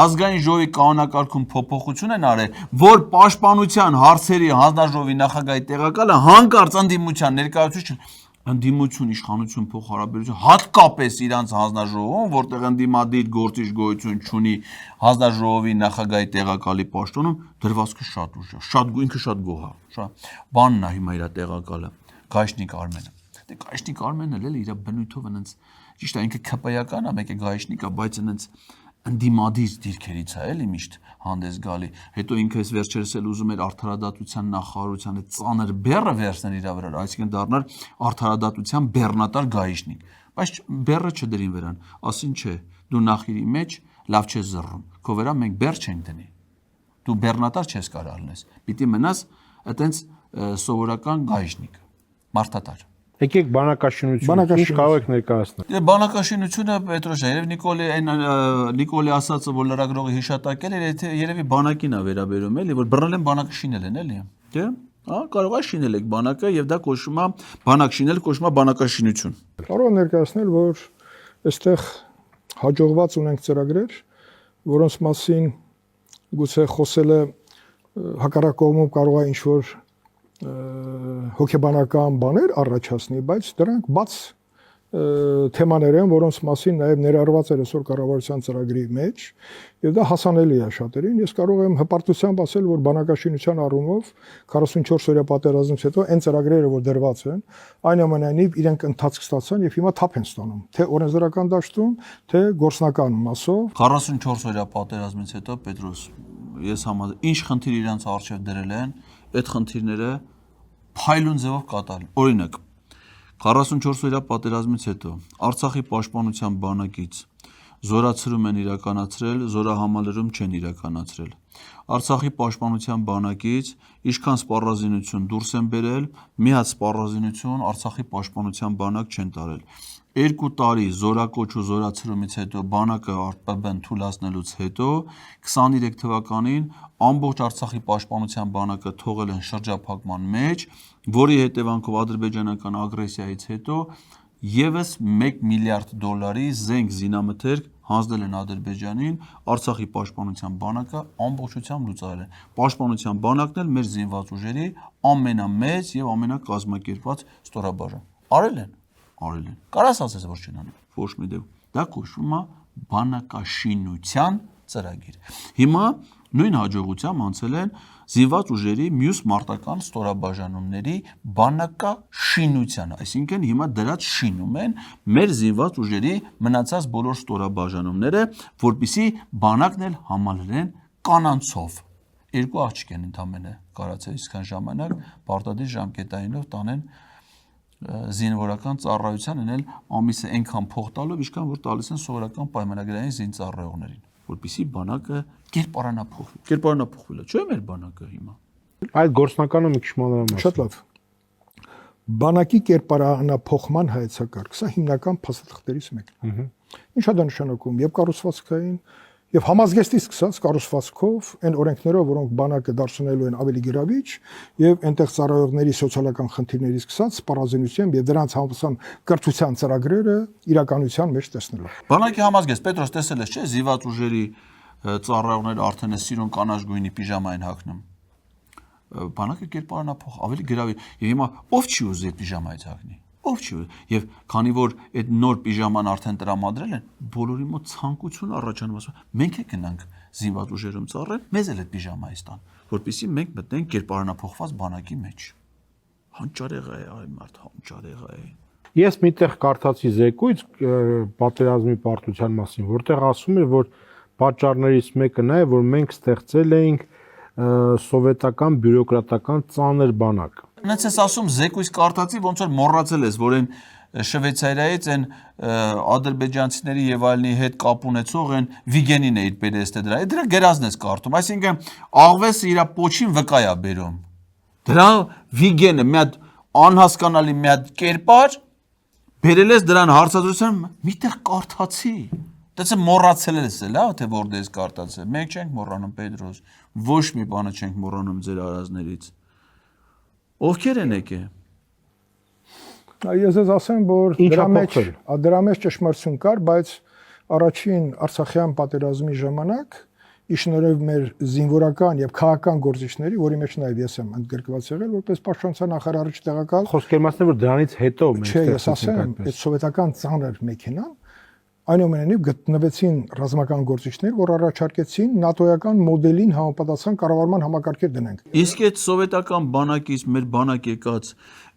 ազգային ժողովի կանոնակարգում փոփոխություն են արել, որ պաշտպանության հարցերի հանձնաժողովի նախագահի տեղակալը հանկարծ ընդդիմության ներկայացուցիչ ընդդիմություն իշխանություն փոխհարաբերություն հատկապես իրանց հանձնաժողովում, որտեղ ընդդիմադիր գործիչ գոյություն չունի հանձնաժողովի նախագահի տեղակալի պաշտոնում, դրվածքը շատ ուժ է, շատ ինքը շատ գոհ է, շատ բանն է հիմա իր տեղակալը, Գայշնիկ Արմենը։ Դե Գայշնիկ Արմենը էլ իր բնույթով այնց ճիշտ է, ինքը ԿՊ-ական է, մեկը Գայշնիկ է, բայց այնց ընդդիմադիր դիրքերից է էլի միշտ հանդես գալի։ Հետո ինքը այս վերջերս էլ ուզում էր արդարադատության նախարարության այդ ծանր բեռը վերցնել իր վրա, այսինքն դառնալ արդարադատության բեռնատար գայիշնիկ։ Բայց բեռը չդրին վրան, ասին չէ, դու նախիրի մեջ լավ չես զռռում, քո վրա մենք բեռ չենք դնի։ Դու բեռնատար չես կարող լինես։ Պիտի մնաս այտենց սովորական գայիշնիկ, մարդատար։ Եկեք բանակաշինությունը ինչ կարող եք ներկայացնել։ Բանակաշինությունը Պետրոշյան, երևի Նիկոլի ասածը, որ լրագրողի հիշատակել էր, երևի բանակին է վերաբերում, էլի, որ բռնել են բանակը շինել են, էլի։ Դե, կարող է շինել եք բանակը եւ դա կոչվում է բանակ շինել, կոչվում է բանակաշինություն։ Կարող եմ ներկայացնել, որ այստեղ հաջողված ունենք ծրագրեր, որոնց մասին գուցե խոսելը հակառակ կողմում կարող է ինչ-որ հոգեբանական բաներ առաջացնի, բայց դրանք բաց թեմաներ են, որոնց մասին նաև ներառված էր այսօր կառավարության ծրագրի մեջ, եւ դա հասանելի է շատերին։ Ես կարող եմ հպարտությամբ ասել, որ բանակաշինության առումով 44 օրյա պատերազմից հետո այն ծրագրերը, որ դրված են, այնուամենայնիվ իրենք ընթացք ստացան եւ հիմա թափ են ստանում, թե օրենսդրական դաշտում, թե գործնական մասով։ 44 օրյա պատերազմից հետո Պետրոս, ես ինչ խնդիր իրանց առջև դրել են, այդ խնդիրները փայլուն ձևով կատարել։ Օրինակ 44 օրյա պատերազմից հետո Արցախի պաշտպանության բանակից զորացրում են իրականացրել, զորահամալրում չեն իրականացրել։ Արցախի պաշտպանության բանակից ինչքան սպառազինություն դուրս են բերել, մի հատ սպառազինություն Արցախի պաշտպանության բանակ չեն տարել։ 2 տարի զորակոչ ու զորացրումից հետո բանակը արտպբն թույլատնելուց հետո 23 թվականին ամբողջ Արցախի պաշտպանության բանակը թողել են շրջափակման մեջ, որի հետևանքով ադրբեջանական ագրեսիայից հետո եւս $1 միլիարդ զենք զինամթերք հանձնել են Ադրբեջանին, Արցախի պաշտպանության բանակը ամբողջությամբ լուծարել են։ Պաշտպանության բանակն էլ մեր զինված ուժերի ամենամեծ եւ ամենակազմակերպված ստորաբաժան։ Արել են։ Կարաս ասես որ չեն անում։ Ոչ մի դեպքում։ Դա կոչվում է բանակաշինության ծրագիր։ Հիմա նույն հաջողությամբ անցել են զինված ուժերի մյուս մարտական ստորաբաժանումների բանակաշինությանը, այսինքն հիմա դրած շինում են մեր զինված ուժերի մնացած բոլոր ստորաբաժանումները, որպեսզի բանակն էլ համալրեն կանանցով։ 2 աղջիկ են ընդամենը կարացել իսկան ժամանակ պարտադիր ժամկետայինով տանեն զինվորական ծառայության ենել ամիսը այնքան փող տալով, ինչքան որ տալիս են սովորական պայմանագրային զինծառայողներին, որպեսզի բանակը կերպարանափոխվի։ Կերպարանափոխվել է, չէ՞ մեր բանակը հիմա։ Այդ գործնականը մի քիչ մանրամասն։ Շատ լավ։ Բանակի կերպարանափոխման հայեցակարգ, սա հիմնական փաստաթղթերից մեկն է։ Ինչ է դա նշանակում, եւ կառուցվածքային եւ համազգեստի սկսած կառուցվածքով այն օրենքներով, որոնք բանակը դարձնելու են ավելի գրավիչ եւ այնտեղ ծառայողների սոցիալական խնդիրներից սկսած սպառազինությամբ եւ դրանց համապատասխան կրթության ծրագրերը իրականության մեջ տեսնելու։ Բանակի համազգեստ Պետրոս տեսել ես, չէ՞, զինված ուժերի ծառայողները արդեն է սիրուն կանաչ գույնի պիժամա են հագնում։ Բանակը կերպարանափոխ ավելի գրավիչ եւ հիմա ով չի ուզի այդ պիժամայից հագնի։ Ով չի եւ քանի որ այդ նոր պիժաման արդեն տրամադրել են, բոլորի մոտ ցանկություն առաջանում ասում, մենք է գնանք զինված ուժերում ծառայել, մեզ էլ այդ պիժամայից տան։ որպեսզի մենք մտնենք կերպարանափոխված բանակի մեջ։ Հանճարեղա է այ մարդ, հանճարեղա է։ Ես միտեղ կարդացի զեկույց պատերազմի պարտության մասին, որտեղ ասում էր, որ պատճառներից մեկը նա է, որ մենք ստեղծել էինք սովետական բյուրոկրատական ծանր բանակ։ Նենց ես ասում զեկույց կարդացի, ոնց որ մոռացել ես, որ այն Շվեյցարիայից այն ադրբեջանցիների եւ այլնի հետ կապ ունեցող այն Վիգենին է իր բերեստը դրա գրազն ես կարդում, այսինքն աղվեսը իր պոչին վկայ է բերում։ Դրա Վիգենը մի հատ անհասկանալի մի հատ կերպար բերել ես դրան հարցադրության միտեղ կարդացի։ Դից մոռացել ես լա, թե որտեղ ես կարդացել։ Մենք չենք մոռանում Պետրոս, ոչ մի բանը չենք մոռանում ձեր արազներից։ Ովքեր են եկել։ Ես ասեմ, որ դրա մեջ ճշմարտություն կար, բայց առաջին Արցախյան պատերազմի ժամանակ իշնորհև մեր զինվորական եւ քաղաքական գործիչների, որի մեջ նաեւ ես եմ ընդգրկված եղել, որպես պաշտպանության նախարարիչ տեղակալ։ Խոսքեր մասն է, որ դրանից հետո մենք ես ասեմ, այդ սովետական ծանր մեքենան այնուամենայնիվ գտնվեցին ռազմական գործիչներ, որ առաջարկեցին նատոյական մոդելին համապատասխան կառավարման համակարգեր դնենք։ Իսկ այդ սովետական բանակից մեր բանակ եկած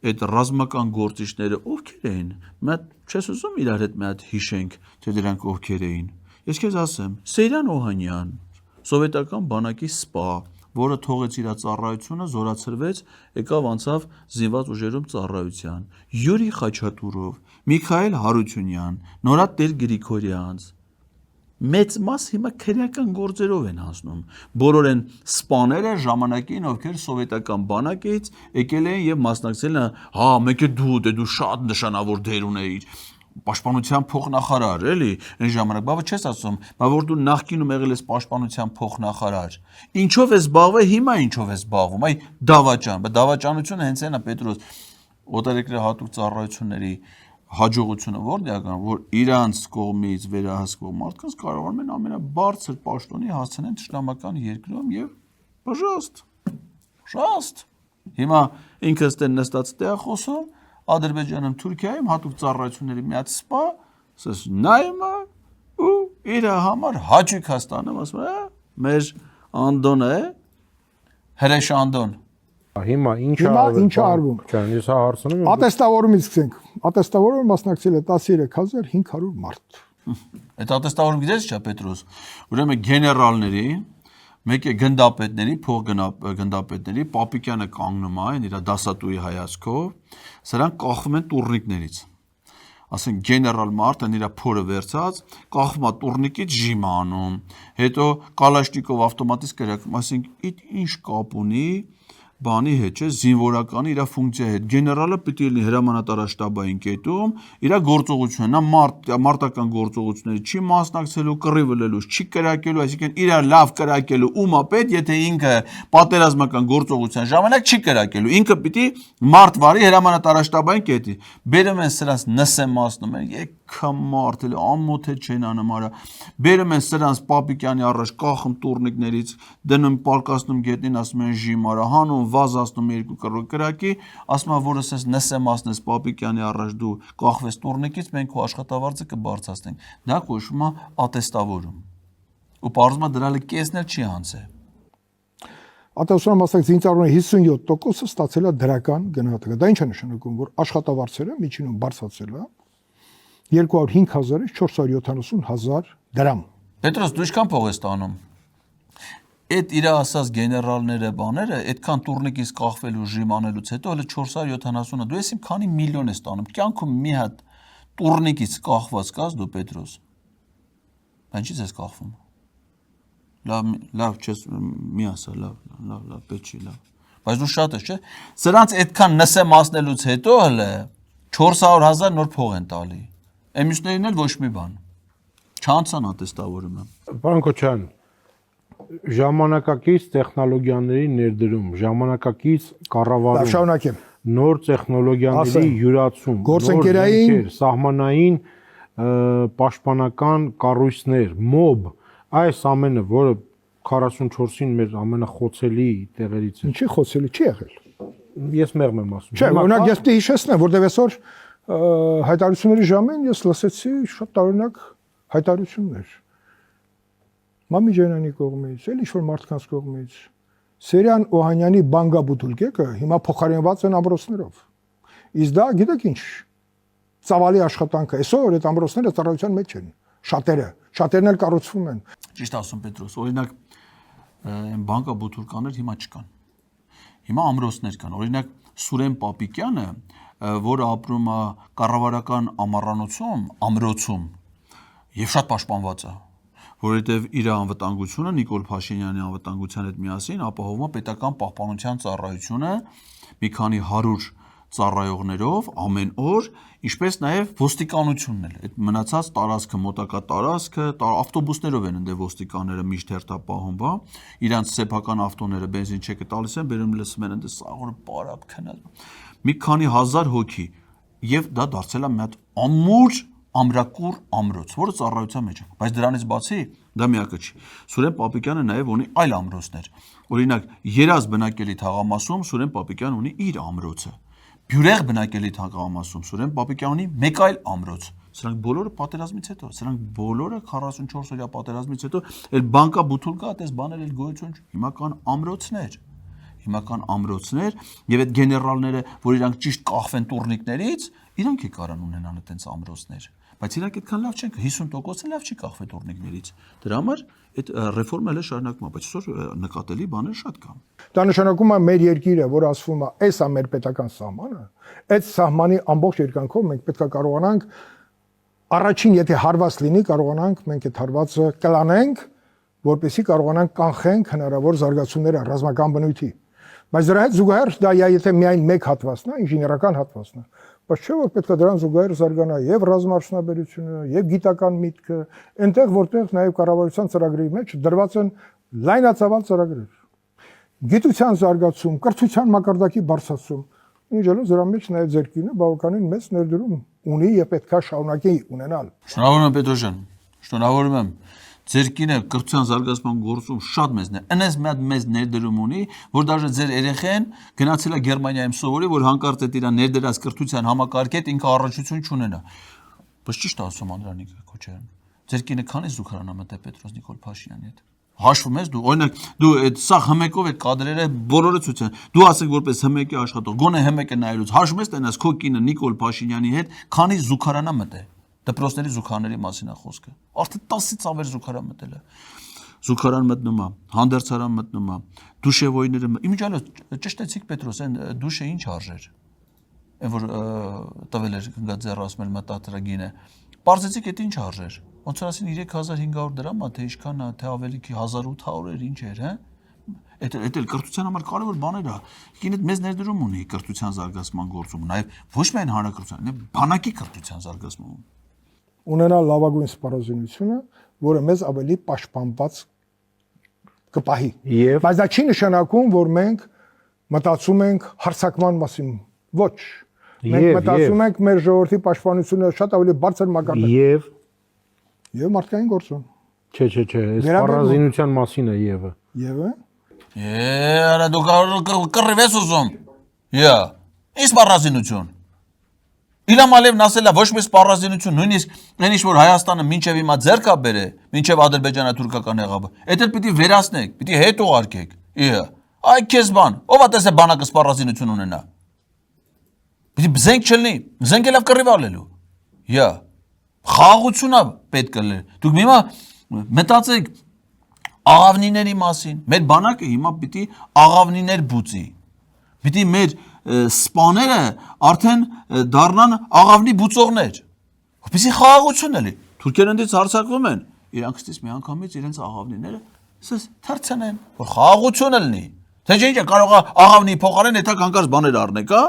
այդ ռազմական գործիչները ովքեր էին։ Մենք չես ուզում իրար հետ մի հատ հիշենք, թե դրանք ովքեր էին։ Ես քեզ ասեմ, Սեյրան Օհանյան, սովետական բանակի սպա, որը թողեց իր ծառայությունը, զորացրվեց, եկավ անցավ զինված ուժերում ծառայության։ Յուրի Խաչատուրով, Միքայել Հարությունյան, Նորատել Գրիգորյանց մեծ մաս հիմա քրեական գործերով են հասնում։ Բոլոր են սպաները ժամանակին, ովքեր սովետական բանակից եկել են եւ մասնակցել են, հա, մեկ է դու շատ նշանավոր դեր ունեիր։ Պաշտպանության փոխնախարար, էլի, այն ժամանակ, բավը չես ասում, բա որ դու նախկինում եղել ես պաշտպանության փոխնախարար։ Ինչով ես զբաղվել, հիմա ինչով ես զբաղվում, այ դավաճան, բայց դավաճանությունը հենց այնա Պետրոս օտարերկրյա հատուկ ծառայությունների հաջողությունը որտեղական, որ իրանց կողմից վերահսկվող մարդկանց կարողանում են ամենաբարձր պաշտոնի հասցնեն թշնամական երկրում եւ պժաստ։ Հիմա ինքս տեն նստած տեղ խոսում Ադրբեջանում, Թուրքիայում հատուկ ծառայությունների մի հատ սպա, ասես նայում է ու իր համար հաճույք հաստանում, ասում է, մեր Անդոնը է, հրեշ Անդոն։ Հիմա ինչ արվում։ Ջան, ես հարցնում եմ։ Ատեստավորումից սկսենք։ Ատեստավորումը մասնակցել է 13500 մարդ։ Այդ ատեստավորումը գիտես չէ, Պետրոս։ Ուրեմն գեներալների, մեկ է գնդապետների, փոխգնդապետների, Պապիկյանը կանգնում է իր դասատուի հայացքով, սրանք կախվում են տուրնիկներից։ Ասեն գեներալ մարդը իր փորը վերցած, կախվում է տուրնիկից ժիմ անում, հետո կալաշնիկով ավտոմատից կրակում, ասենք ինչ կապ ունի բանի հետ, չէ, զինվորականի իր ֆունկցիայի հետ։ Գեներալը պիտի լինի հրամանատարաշտաբային կետում, իր գործողությունը, նա մարտական գործողությունների չի մասնակցելու, կռիվը լելուց չի կրակելու, այսինքն իր լավ կրակելու ումա պետ, եթե ինքը պատերազմական գործողության ժամանակ չի կրակելու, ինքը պիտի մարդ վարի հրամանատարաշտաբային կետի։ Բերում են սրանց նսեմացնում են, եկա մարդ էլ ամոթ է չեն անում արա։ Բերում են սրանց Պապիկյանի առաջ կախում տուրնիկներից, դնում պարկասնում գետնին, ասում են ժիմ արա, հանում վազացնում երկու կռոք կրակի, ասում է, որ ասես նսեմացնես Պապիկյանի առաջ դու կախվես տուրնիկից, մենք քո աշխատավարձը կբարձրացնենք։ Դա կոչվում է ատեստավորում։ Ու պարզվում է դրա կեսն էլ չի անցել։ Ատեստավորման մասնակից զինծառայողների 57%-ը ստացել է դրական գնահատական։ Դա ինչ է նշանակում, որ աշխատավարձերը միջինում բարձրացել է 205,000-ից 470,000 դրամ։ Պետրոս, դու ինչքան փող ես ստանում։ Այդ իր ասած գեներալները բաները, այդքան տուրնիկից կախվելու ժիմանելուց հետո հələ 470-ը դու եսիմ քանի միլիոն ես ստանում։ Կյանքում մի հատ տուրնիկից կախված կաս դու Պետրոս։ Ինչի՞ց ես կախվում։ Լավ, չես մի ասա, լավ, պետք չի, լավ։ Բայց դու շատ ես, չէ՞։ Սրանց այդքան նսեմացնելուց հետո հələ 400,000 նոր փող են տալի։ Էմիսներին էլ ոչ մի բան։ Չանցան ատեստավորումը։ Պարոն Քոչարյան, ժամանակակից տեխնոլոգիաների ներդրում, ժամանակակից կառավարում, շարունակեմ։ Նոր տեխնոլոգիաների յուրացում, գործընկերային, սահմանային պաշտպանական կառույցներ, մոբ, այս ամենը, որը 44-ին մեր ամենախոցելի տեղերից է։ Ինչի խոցելի չի եղել։ Ես մեղմ եմ ասում։ Չէ, օրինակ ես պետք է հիշեցնեմ, որտեղ այսօր հայտարարությունների ժամին ես լսեցի շատ տարօրինակ հայտարարություններ։ Մամի Ջանյանի կողմից, էլ ինչ-որ մարդկանց կողմից, Սերյան Օհանյանի բանգաբուտուլկեկը հիմա փոխարինված են ամրոցներով։ Իսկ դա գիտեք ինչ ծավալի աշխատանք է։ Այսօր այդ ամրոցները ծառայության մեջ են։ Շատերն էլ կառուցվում են։ Ճիշտ ասում Պետրոս, օրինակ բանկաբուտուլկաներ հիմա չկան։ Հիմա ամրոցներ կան։ Օրինակ Սուրեն Պապիկյանը, որը ապրում է կառավարական ամրոցում եւ շատ պաշտպանված է, որովհետեւ իր անվտանգությունը Նիկոլ Փաշինյանի անվտանգության հետ միասին ապահովում է պետական պահպանության ծառայությունը մի քանի 100 ծառայողներով ամեն օր, ինչպես նաև ոստիկանությունն էլ։ Այդ մնացած տարածքը, մոտակա տարածքը, ավտոբուսներով են ընդ ոստիկանները միշտ հերթապահում, բա, իրանց սեփական ավտոները բենզին չեկը տալիս են, բերում լսում են ընդ սաղորը պարապ քնած։ Մի քանի 1000 հոգի, եւ դա դարձել է մի հատ ամուր ամրակուր ամրոց, որը ծառայության մեջ է, բայց դրանից բացի դա միակը չի։ Սուրեն Պապիկյանը նաև ունի այլ ամրոցներ։ Օրինակ, Երազ բնակելի թաղամասում Սուրեն Պապիկյանը ունի իր ամրոցը։ Բյուրեղ բնակելի թաղամասում Սուրեն Պապիկյանը ունի մեկ այլ ամրոց։ Սրանք բոլորը պատերազմից հետո, սրանք բոլորը 44 օրյա պատերազմից հետո էլ բանկաբուտուլկա, այդպես բաներ էլ գոյություն չունի։ Հիմական ամրոցներ եւ այդ գեներալները, որ իրանք ճիշտ կախվեն տուրնիկներից, իրանք է կարան ունենան այդպես ամրոցներ, բայց իրանք այդքան լավ չեն, 50%-ը լավ չի կախվի տուրնիկներից։ Դրա համար այդ ռեֆորմը էլ շարունակվում է, բայց այսօր նկատելի բաներ շատ կան։ Դա նշանակում է մեր երկիրը, որ ասվում է, այս է մեր պետական սահմանը, այդ սահմանի ամբողջ երկայնքով մենք պետք է կարողանանք առաջին, եթե հարված լինի, կարողանանք մենք այդ հարվածը կլանենք, որպեսզի կարողանանք կանխենք հնարավոր զարգացումները ռազմական բնույթի։ Բայց դրա հետ զուգահեռ դա եթե միայն մեկ հատվածն է, ինժեներական հատվածն է, բայց չէ որ պետք է դրան զուգահեռ զարգանա եւ ռազմարդյունաբերությունը, եւ գիտական միտքը, այնտեղ որտեղ նաեւ կառավարության ծրագրերի մեջ դրված են լայնածավալ ծրագրեր։ Գիտության զարգացում, կրթության մակարդակի բարձրացում, ինչպես դրա մեջ նաեւ ձերքինը բավականին մեծ ներդրում ունի եւ պետքա շարունակի ունենալ։ Շնորհավորում եմ Պետրոսյան, շնորհավորում եմ։ Ձեր կինը կրթության զարգացման գործում շատ մեծ այնպես մեծ ներդրում ունի, որ դաժե ձեր երեխեն գնացել է Գերմանիայում սովորի, որ հանկարծ այդ իր ներդրած կրթության համակարգի հետ ինքը առողջություն չունենա։ Բայց ճիշտ ասում Անդրանիկ Քոչարյան։ Ձեր կինը քանի զուգարան է մտել Պետրոս Նիկոլ Փաշինյանի հետ։ Հաշվում ես դու, օրինակ դու այդ սա հմեկով այդ կադրերը բոլորը ցույց են։ Դու ասեք որպես հմեկի աշխատող, գոնե հմեկը նայելուց հաշվում ես տենաս քո կինը Նիկոլ Փաշինյանի հետ քանի զուգարան է մտել։ Դպրոցների զուգաների մասին է խոսքը։ Արդեն 10-ից ավել զուգարան մտել է։ Զուգարան մտնում է, հանդերձարան մտնում է, դուշևոյները։ Իմիջիալը ճշտեցիք Պետրոս, այն դուշը ինչ արժեր։ Այն որ տվել էր գնա ձեռ ասում էլ մտածրագինը։ Պարզեցիք այդ ինչ արժեր։ Ոնց որ ասին 3500 դրամ է, թե ինչքան է, թե ավելի 1800 էր, ինչ էր, հա։ Այդ էլ կրթության համար կարևոր բաներ է։ Կինը մեծ ներդրում ունի կրթության զարգացման գործում, նաև ոչ միայն հանրակրթության, այլ բանակի կրթության զարգացմանում։ Ունենալ լավագույն սպառազինությունը, որը մեզ ավելի պաշտպանված կպահի։ Բայց դա չի նշանակում, որ մենք մտածում ենք հարձակման մասին։ Ոչ։ Մենք մտածում ենք մեր ժողովրդի պաշտպանությունը շատ ավելի բարձր մակարդակով։ Եվ մարդկային գործում։ Չէ, այս սպառազինության մասին է Եվը։ Եվը։ Արա դու կռիվես ուզում։ Յա։ Ինչ սպառազինություն։ Իլամալևն ասել է ոչ մի սպառազինություն, նույնիսկ այն ինչ որ Հայաստանը մինչև հիմա ձեռք է բերել, մինչև ադրբեջանա-թուրքական եղավ, այդ էլ պիտի վերացնեք, պիտի հետ ուղարկեք։ Իհ, այ քեզ բան, ով է տեսե բանակը սպառազինություն ունենա։ Պիտի զենք չլինի, զենք էլ կռիվալելու։ Իհ, խաղաղությունա պետք է լինի։ Դուք հիմա մտածեք աղավնիների մասին։ Մեր բանակը հիմա պիտի աղավնիներ բուծի։ Պիտի մեր սպաները արդեն դառնան աղավնի բուծողներ։ Որպեսզի խաղաղություն լինի։ Թուրքերը ընդից հարձակվում են, իրանք ստից միանգամից իրենց աղավնիները ասես թերցնեն, որ խաղաղությունը լինի։ Թե ինչ է կարող է աղավնի փոխարեն եթե կանկարծ բաներ առնեք, հա?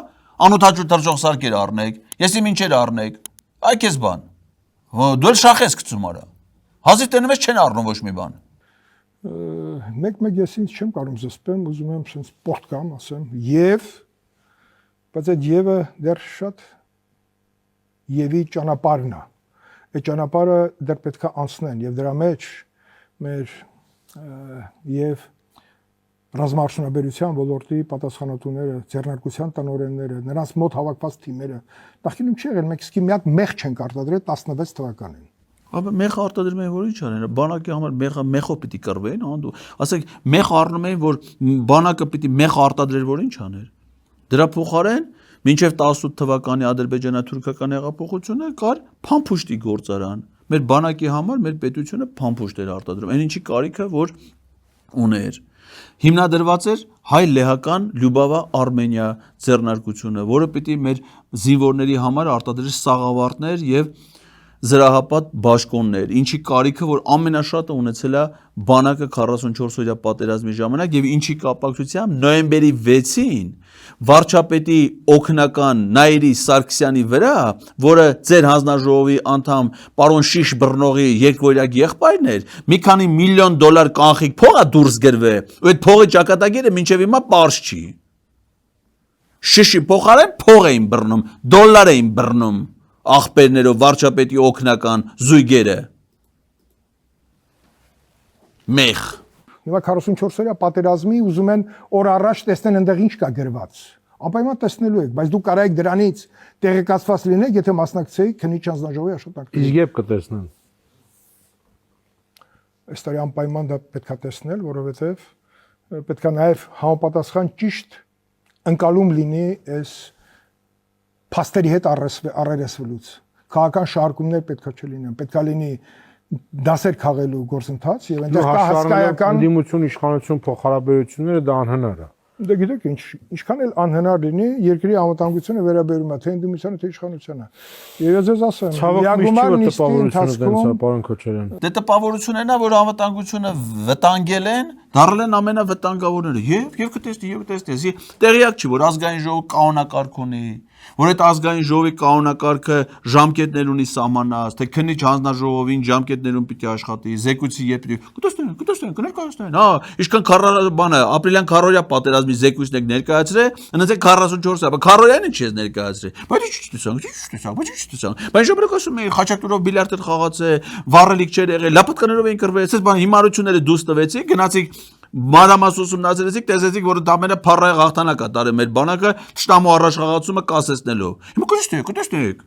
Անօթաչու թրջող սարքեր առնեք, եսի մինչեր առնեք։ Այ քեզ բան։ Դու էլ շախ ես գցում արա։ Հազիվ տենում ես չեն առնում ոչ մի բան։ Մեկ ես ինձ չեմ կարող զսպեմ, ուզում եմ sense սպորտ կամ ասեմ, եւ բայց այդ եւը դեռ շատ եւի ճանապարհն է։ Այդ ճանապարհը դեռ պետք է անցնեն եւ դրա մեջ մեր եւ ռազմաարդյունաբերության ոլորտի պատասխանատուները, ձեռնարկության տնօրենները, նրանց մոտ հավաքված թիմերը նախկինում չի եղել, մենք իսկի մի հատ մեղ չենք արտադրել 16 թվականին։ Ապա մեղը արտադրում են, որ ինչ անեն, բանակի համար մեղով պիտի կռվեն, անդու, ասենք մեղ առնում են, որ բանակը պիտի մեղ արտադրեր, որ ինչ աներ։ Դրա փոխարեն մինչև 18 թվականի ադրբեջանա-թուրքական հեղափոխությունը կար փամփուշտի գործարան։ Մեր բանակի համար մեր պետությունը փամփուշտ էր արտադրում։ Այն ինչի կարիքը, որ ուներ։ Հիմնադրված էր հայ-լեհական Լյուբավա Արմենիա ձեռնարկությունը, որը պիտի մեր զինվորների համար արտադրեր սաղավարտներ եւ զրահապատ բաշխոններ, ինչի կարիքը, որ ամենաշատը ունեցել է բանակը 44-օրյա պատերազմի ժամանակ եւ ինչի կապակցությամբ նոյեմբերի 6-ին վարչապետի օգնական Նայիրի Սարգսյանի վրա, որը ձեր հանձնաժողովի անդամ պարոն Շիշ Բռնողի երկվորյակ եղբայրն էր, մի քանի միլիոն դոլար կանխիկ փող է դուրս գրվե, ու այդ փողի ճակատագիրը մինչեւ հիմա պարզ չի։ Շիշի փոխարեն փող էին բռնում, դոլար էին բռնում աղբերներով վարչապետի օգնական զույգերը մեղ Հիմա 44-օրյա պատերազմի ուզում են օր առաջ տեսնեն այնտեղ ինչ կա գրված անպայման տեսնելու եք բայց դու կարող եք դրանից տեղեկացված լինեք եթե մասնակցեիք քննիչ հանձնաժողովի աշխատանքներին Իսկ երբ կտեսնեն Այս տարի անպայման դա պետքա տեսնել որովհետև պետքա նաև համապատասխան ճիշտ ընկալում լինի այս փաստերի հետ առերեսվելուց քաղաքական շարքումներ պետքա չլինեն պետքա լինի դասեր քաղելու գործընթաց եւ այնտեղ կա հսկայական ընդդիմություն իշխանություն փոխհարաբերությունները դա անհնար է Դե գիտեք ինչքան էլ անհնար լինի երկրի անվտանգությունը վերաբերում է թե ընդդիմությանը թե իշխանությանը եւ ես ասեմ միագումար նիստի ընթացքում պարոն Քոչարյան Դե տպավորությունն է որ անվտանգությունը վտանգել են դառել են ամենավտանգավորները եւ կտեսնի տեղյակ չի որ ազգային ժողովը կանոնակարգ ունի որ այդ ազգային ժողովի կանոնակարգը ժամկետներ ունի սահմանած, թե քննիչ հանձնաժողովին ժամկետներում պիտի աշխատի, զեկույցի երբ պիտի կտեսնեն, կներկայացնեն, հա, ինչքան բանը ապրիլյան քառօրյա պատերազմի զեկույցն եք ներկայացրել, այնպես 44-ը, բայց քառօրյան ինչ ես ներկայացրել, բայց ինչ տեսանք, բայց ժամանակ ասում էի խաչակտուրով բիլիարդ էր խաղացել, վառելիք չէր եղել, լապտկաներով էին կռվել, այսպես բան հիմարությունները դուրս տվեցիք, գնացիք Մանրամաս ուսումնասիրեցիք, տեսեցիք, որ դա ամենափառահեղ հաղթանակ է տարել մեր բանակը թշնամու առաջխաղացումը կասեցնելով։ Հիմա կտեսնենք։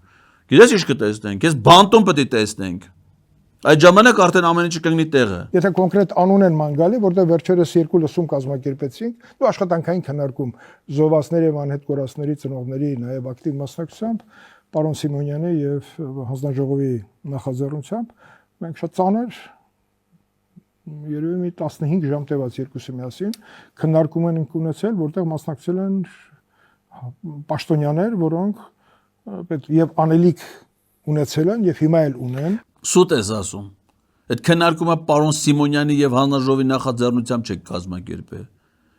Գիտես ինչ կտեսնենք, ես բանտում պետք է տեսնենք։ Այդ ժամանակ արդեն ամեն ինչը կգնի տեղը։ Եթե կոնկրետ անուն են ման գալի, որտեղ վերջերս 2 լսում կազմակերպեցինք, ու աշխատանքային քննարկում զովասների եւ անհետ կորածների ծնողների նաեւ ակտիվ մասնակցությամբ, պարոն Սիմոնյանի եւ հանձնաժողովի նախաձեռնությամբ մենք շատ ծանր երևի մի 15 ժամ տևած երկուսը միասին քննարկում են ունեցել, որտեղ մասնակցել են պաշտոնյաներ, որոնք եւ անելիք ունեցել են եւ հիմա էլ ունեն։ Սուտ ես ասում։ Այդ քննարկումը պարոն Սիմոնյանի եւ հանձնաժողովի նախաձեռնությամբ չեք կազմակերպել։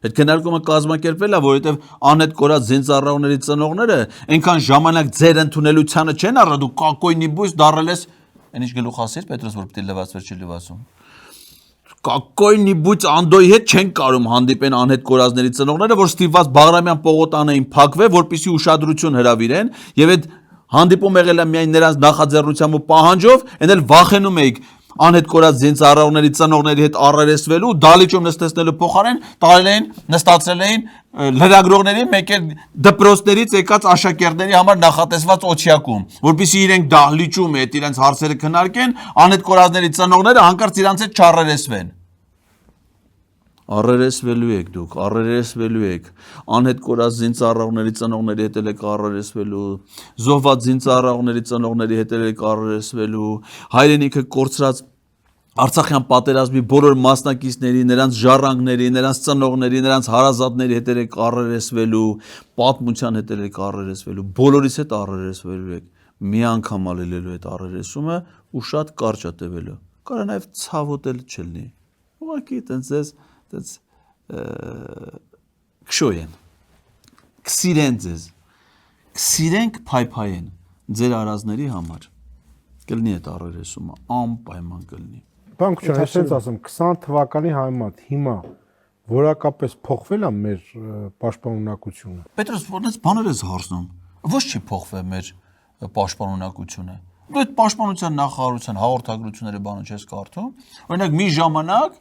Այդ քննարկումը կազմակերպվել է, որովհետեւ անհետ կորած զինծառայողների ծնողները այնքան ժամանակ ձեր ընդունելությանը չեն առա դու կակոյնի բույս դառել ես, այնիշ գլուխ ասիր Պետրոս որ պիտի լվացվեր չի լվացում։ Կակոյնի բույց անդոյի հետ չեն կարում հանդիպեն անհետ կորածների ծնողները, որ ստիպված Բաղրամյան պողոտան էին փակվել, որպեսզի ուշադրություն հրավիրեն, եւ այդ հանդիպում եղել է միայն նրանց նախաձեռնությամբ ու պահանջով, այն էլ վախենում էիք անհետ կորած զինծառայողների ծնողների հետ առերեսվելու, դալիճում նստեցնելու փոխարեն տալել էին, նստացրել էին լրագրողների մեկ էլ դպրոցներից եկած աշակերտների համար նախատեսված օչյակում, որպեսզի իրենք դահլիճում այդ իրենց հարցերը քննարկեն, անհետ կորածների ծնողները հանկարծ իրանց հետ չառերեսվեն։ Առերեսվելու եք դուք, առերեսվելու եք, անհետ կորած զինծառայողների ծնողների հետ եք առերեսվելու, զոհված զինծառայողների ծնողների հետ եք առերեսվելու, հայրենիքը կորցրած Արցախյան պատերազմի բոլոր մասնակիցների, նրանց ժառանգների, նրանց ծնողների, նրանց հարազատների հետ եք առերեսվելու, պատմության հետ եք առերեսվելու, բոլորից հետ առերեսվելու եք, մի անգամ ալելելու այդ առերեսումը ու շատ կարճ է տևելու, կարա նաև ցավոտել չլինի, ուղղակի տենց քշոյեն, կսիրեն ձեզ, կսիրենք փայփայեն ձեր արազների համար, կլինի այդ առերեսումը, անպայման կլինի։ Բան քչան, այսպես ասեմ, 20 թվականի համեմատ հիմա որակապես փոխվել է մեր պաշտպանունակությունը։ Պետրոս, որտես բաներ ես հարցնում։ Ոչ չի փոխվել մեր պաշտպանունակությունը։ Դու այդ պաշտպանության նախարարության հաղորդագրությունները բանը չես կարդում։ Օրինակ մի ժամանակ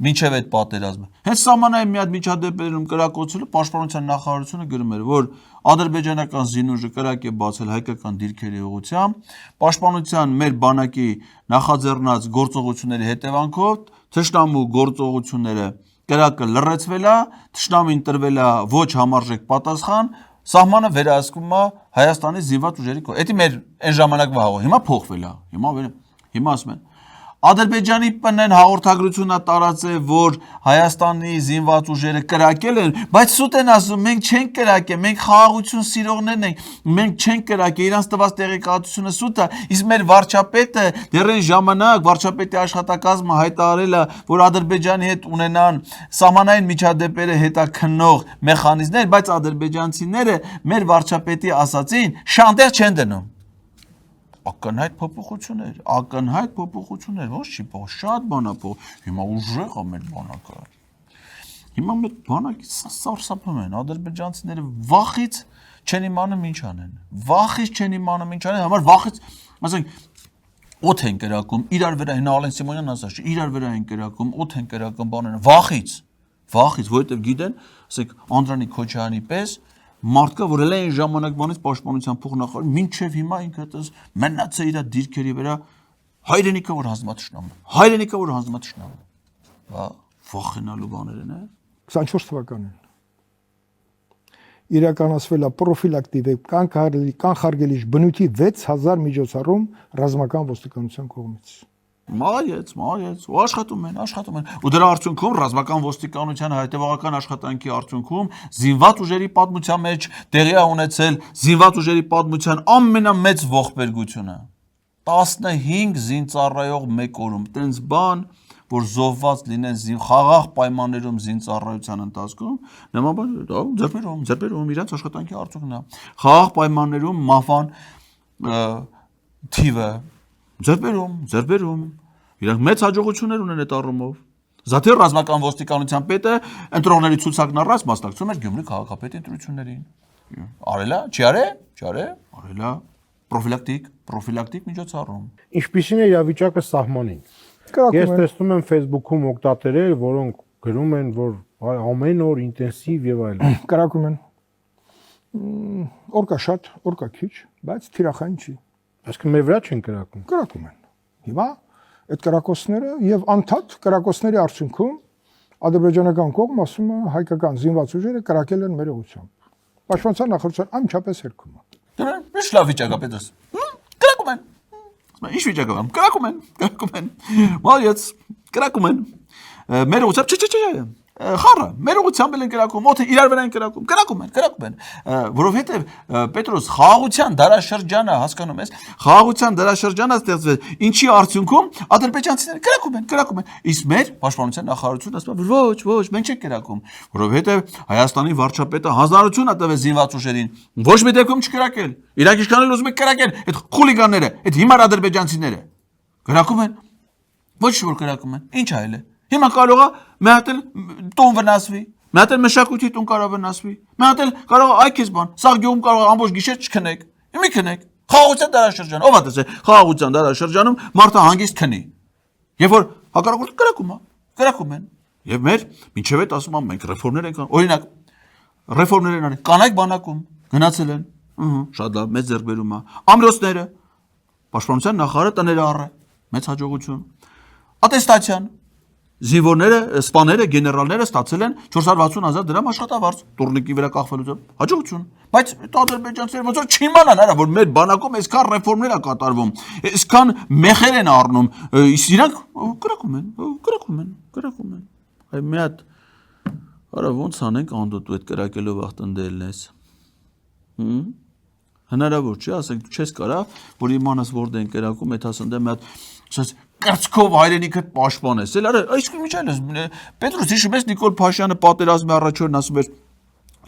մինչև այդ պատերազմը։ Հենց սահմանային մի հատ միջադեպերում կրակոցելը պաշտպանության նախարարությունը գրում էր, որ ադրբեջանական զինուժը կրակ է բացել հայկական դիրքերի ուղղությամբ, պաշտպանության մեր բանակի նախաձեռնած գործողությունների հետևանքով թշնամու գործողությունները կրակը լռեցվել է, թշնամին տրվել է ոչ համարժեք պատասխան, սահմանը վերահսկվում է Հայաստանի զինված ուժերի կողմից։ Դա մեր այն ժամանակվա հաղորդումը, հիմա փոխվել է, հիմա ասում են Ադրբեջանի ՊՆ-ն հաղորդագրությունը տարածել, որ Հայաստանի զինված ուժերը կրակել են, բայց սուտ են ասում, մենք չենք կրակել, մենք խաղաղություն սիրողներն ենք, մենք չենք կրակել, իրանց տված տեղեկատվությունը սուտ է, իսկ մեր վարչապետը դեռ այն ժամանակ վարչապետի աշխատակազմը հայտարարել է, որ Ադրբեջանի հետ ունենան սահմանային միջադեպերը հետաքննող մեխանիզմներ, բայց ադրբեջանցիները մեր վարչապետի ասածին շանտեր չեն դնում։ Ակնհայտ փոփոխություններ, ոչ չի փոխ, շատ բան է փոխ։ Հիմա ուժեղ է մեր բանակը։ Հիմա մեր բանակի սարսափում են, ադրբեջանցիները վախից չեն իմանում ինչ անեն։ Համար վախից, ասենք, օդ են կրակում, իրար վրա հին Ալեն Սիմոնյանն ասաց, իրար վրա են կրակում, օդ են կրակում բաները, վախից, որովհետև գիտեն, ասենք, Անդրանիկ Քոչարյանի պես մարդկա, որ էլ այն ժամանակվանից պաշտպանության փոխնախարար, մինչև հիմա ինքը դες մնաց է իր դիրքերի վրա հայրենիքը որ հանձնատշնամ։ Վախենալու բաներ են, 24 թվականին իրականացվել է պրոֆիլակտիվ կանխարգելիչ բնույթի 6000 միջոցառում ռազմական ոստիկանության կողմից։ Մայեց, ու աշխատում են։ Ու դրա արդյունքում ռազմական ոստիկանության հետևողական աշխատանքի արդյունքում զինված ուժերի պատմության մեջ տեղի է ունեցել զինված ուժերի պատմության ամենամեծ ողբերգությունը 15 զինծառայող մեկ օրում, տենց բան, որ զոհված լինեն խաղաղ պայմաններում զինծառայության ընթացքում, նման բան ձեռբերում իրենց աշխատանքի արդյունքն է։ Խաղաղ պայմաններում մահվան թիվը ձեռբերում, իրանք մեծ հաջողություններ ունեն այդ առումով։ Զաթի ռազմական ոստիկանության պետը ընտրողների ցուցակն առած մասնակցում էր Գյումրի քաղաքապետի ընտրություններին։ Արելա, չի արելա, պրոֆիլակտիկ միջոցառում։ Ինչպիսին է իրավիճակը սահմանին։ Ես տեսնում եմ Facebook-ում օգտատերեր, որոնք գրում են, որ ամեն օր ինտենսիվ եւ այլն։ Կրակում են։ Օրկա շատ, օրկա քիչ, բայց թիրախային չի։ Այսինքն մեր վրա չեն կրակում։ Կրակում են։ Հիմա այդ կրակոցները եւ անդադ կրակոցների արդյունքում ադրբեջանական կողմը ասում է հայկական զինված ուժերը կրակել են մեր ուղղությամբ։ Պաշտպանության նախարարության անչափես հերքում է։ Դե ինչ լավ վիճակ է պետս։ Կրակում են։ Ինչ վիճակ է, կրակում են։ Մայեց, կրակում են։ Մեր ուղղությամբ չէ։ Խառը, մեր ուղղությամբ են կրակում, օդը իրար վրա են կրակում են, որովհետև Պետրոս խաղաղության դարաշրջանը, հասկանում ես, խաղաղության դարաշրջանը ստեղծվել, ինչի արդյունքում ադրբեջանցիները կրակում են, իսկ մեր պաշտպանության նախարարությունը ասում է, ոչ, մենք չենք կրակում, որովհետև Հայաստանի վարչապետը հանձնարարություն է տվել զինված ուժերին, ոչ մի դեպքում չկրակել, իրանք իշխանել ուզում են կրակել, այդ խուլիգանները, այդ հիմար ադրբեջանցիները կրակում են, ոչ որ կրակում են, ինչ այլ է։ Հիմա կարող է մի հատ էլ տուն վնասվի, մի հատ էլ մշակույթի տուն կարող վնասվի, մի հատ էլ կարող է այքես բան, սաղ գյուղում կարող է ամբողջ գիշեր չքնեք, մի քնեք, խաղաղության դարաշրջան, ով է տեսել, խաղաղության դարաշրջանում մարդը հանգիստ քնի, երբ որ հակառակորդը կրակում են, եւ մեր մինչեւ այդ ասում եմ մենք ռեֆորմներ ենք, օրինակ ռեֆորմներ են արել, կանայք բանակում գնացել են, շատ լավ, մեծ ձեռքբերում է, ամրոցները, պաշտպանության նախարարը տները առը, մեծ հաջողություն, ատեստացիան զինվորները, սպաները, գեներալները ստացել են 460,000 դրամ աշխատավարձ տուրնիկի վրա կախվելուց հաջողություն, բայց ադրբեջանցիները ոնց որ չիմանան արա, որ մեր բանակում այսքան ռեֆորմներ է կատարվում, այսքան մեխեր են առնում, իսկ իրանք կրակում են։ Այ մի հատ արա ոնց անենք անդոտ այդ կրակելով ախտնդելն ես։ Հնարավոր չէ, ասենք դու չես կարա, որ իմանաս որտեղ են կրակում, այդ հասնդը մի հատ ասես կրծքով հայրենիքդ պաշտպանես։ Էլ արա, այսինքն ինչ այլես։ Պետրոս հիշում ես Նիկոլ Փաշյանը պատերազմի առաջորն ասում էր.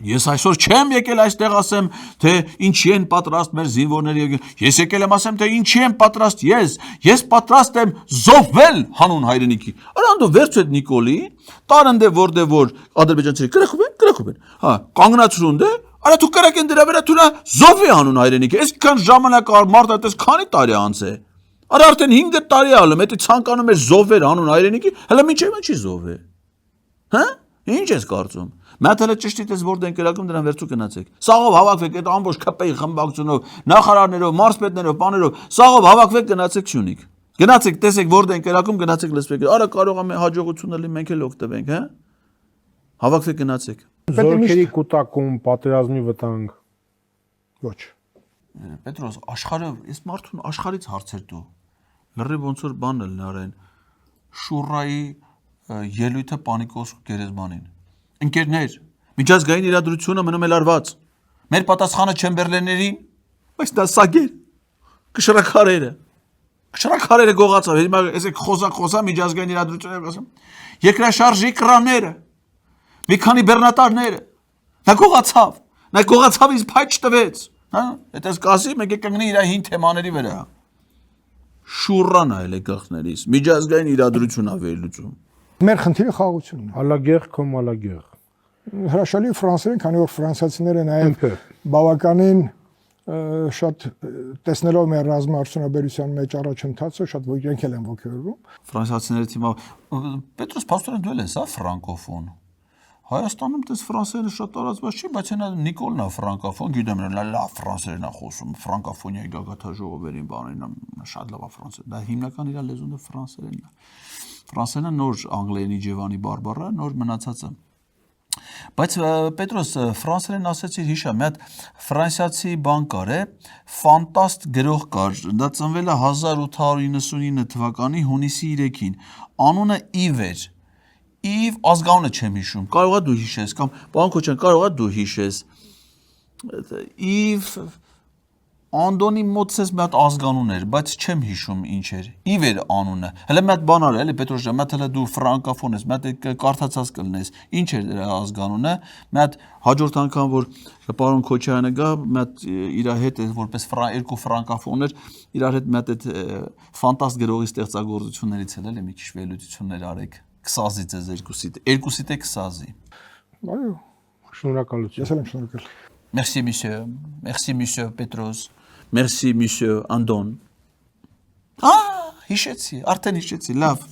Ես այսօր չեմ եկել այստեղ ասեմ, թե ինչի են պատրաստ մեր զինվորները։ Ես եկել եմ ասեմ, թե ինչի են պատրաստ ես պատրաստ եմ զոհվել հանուն հայրենիքի։ Արա անդո վերցու այդ Նիկոլի, տարանդե որտեղ որ ադրբեջանցիները կրակում են։ Հա, կանգնացրուն դե, արա դու կրակ են դրա վրա թունա զոհվի հանուն հայրենիքի։ Այսքան ժամանակ մարդը այդպես քանի տարի անց է։ Արա արդեն 5 տարի ալում, էդի ցանկանում էր զոհվեր անուն հայրենիքի, հələ մինչև չի զոհվե։ Հա? Ինչ ես կարծում։ Մենք հələ ճշտիտ ես որտեղ են կերակում դրան վերցու գնացեք։ Սաղով հավաքվեք այդ ամբողջ ԿՊ-ի խմբակցությունով, նախարարներով, մարզպետներով, բաներով, սաղով հավաքվեք գնացեք Սյունիք։ Գնացեք, տեսեք որտեղ են կերակում, գնացեք լսվեք։ Արա կարող է հաջողություն լինի, մենք էլ օգտվենք, հա? Հավաքվեք գնացեք։ Զորքերի կուտակում, պատերազմի վտանգ։ Ոչ։ Պետրոս, աշխարհը, այս մարդուն աշխարհից հարցեր դու։ Լրիվ ոնց որ բան էլ նարեն շուրայի ելույթը Պանիկոս գերեզմանին։ Ընկերներ, միջազգային իրադրությունը մնում է լարված։ Մեր պատասխանը Չեմբերլեններին, բայց դա սագեր, կշռաքարերը գողացավ, հիմա այսեք խոսա միջազգային իրադրությունները ասեմ։ Երկրաշարժի կրաները, մի քանի բեռնատարները, նա գողացավ ինձ փայչ տվեց, հա, այդպես կասի, մեկ է կանգնի իր հին թեմաների վրա։ Շուրան այլ է գախներից, միջազգային իրադրություն ավելություն։ Մեր խնդիրը խաղաղությունն է։ Ալագեղ կամ ալագեղ։ Հրաշալի ֆրանսերեն, քանի որ ֆրանսիացիները նաև բավականին շատ տեսնելով մեր ռազմաարդյունաբերության մեջ առաջընթացը շատ իրենք էլ են ոգևորվում։ Ֆրանսիացիների թիմը Պետրոս Պաստորեն դու ես, հա, ֆրանկոֆոն։ Հայաստանում դες ֆրանսերենը շատ տարածված չի, բայց այնա Նիկոլն է ֆրանկոֆոն, գիտեմ լավ ֆրանսերեն է խոսում, ֆրանկոֆոնիայի գագաթաժողովերին բաներին շատ լավ է ֆրանսերեն։ Դա հիմնական իր լեզուն է ֆրանսերենն է։ Ֆրանսերենը նոր անգլերենի Ջևանի բարբառը, նոր մնացածը։ Բայց Պետրոս ֆրանսերեն ասեցիր հիշա, մի հատ ֆրանսիացի բան կար է, ֆանտաստ գրող կար, դա ծնվել է 1899 թվականի հունիսի 3-ին, անունը Իվ էր, Իվ ազգանունը չեմ հիշում, կարող է դու հիշես, կամ պարոն Քոչյան, կարող է դու հիշես, Իվ Անդոնի մոտսես մի հատ ազգանուն էր, բայց չեմ հիշում ինչ էր, Իվ էր անունը, հələ մի հատ բան արել, էլի Պետրոս ջան, մի հատ հələ դու ֆրանկոֆոն ես, մի հատ կարդացած կլնես, ինչ էր դրա ազգանունը, մի հատ հաջորդ անգամ որ պարոն Քոչյանը գա, մի հատ իր հետ որպես երկու ֆրանկոֆոններ, իրար հետ մի հատ այդ ֆանտաստ գրողի ստեղծագործություններից էլ էլի մի քիչ վերլուծություններ արեք, կսազի ձեզ երկուսիդ է կսազի։ Այո, Շնորհակալություն։ ես էլ եմ շնորհակալ։ Merci monsieur Պետրոս, merci monsieur Անդոն։ Հիշեցի, արդեն հիշեցի, լավ։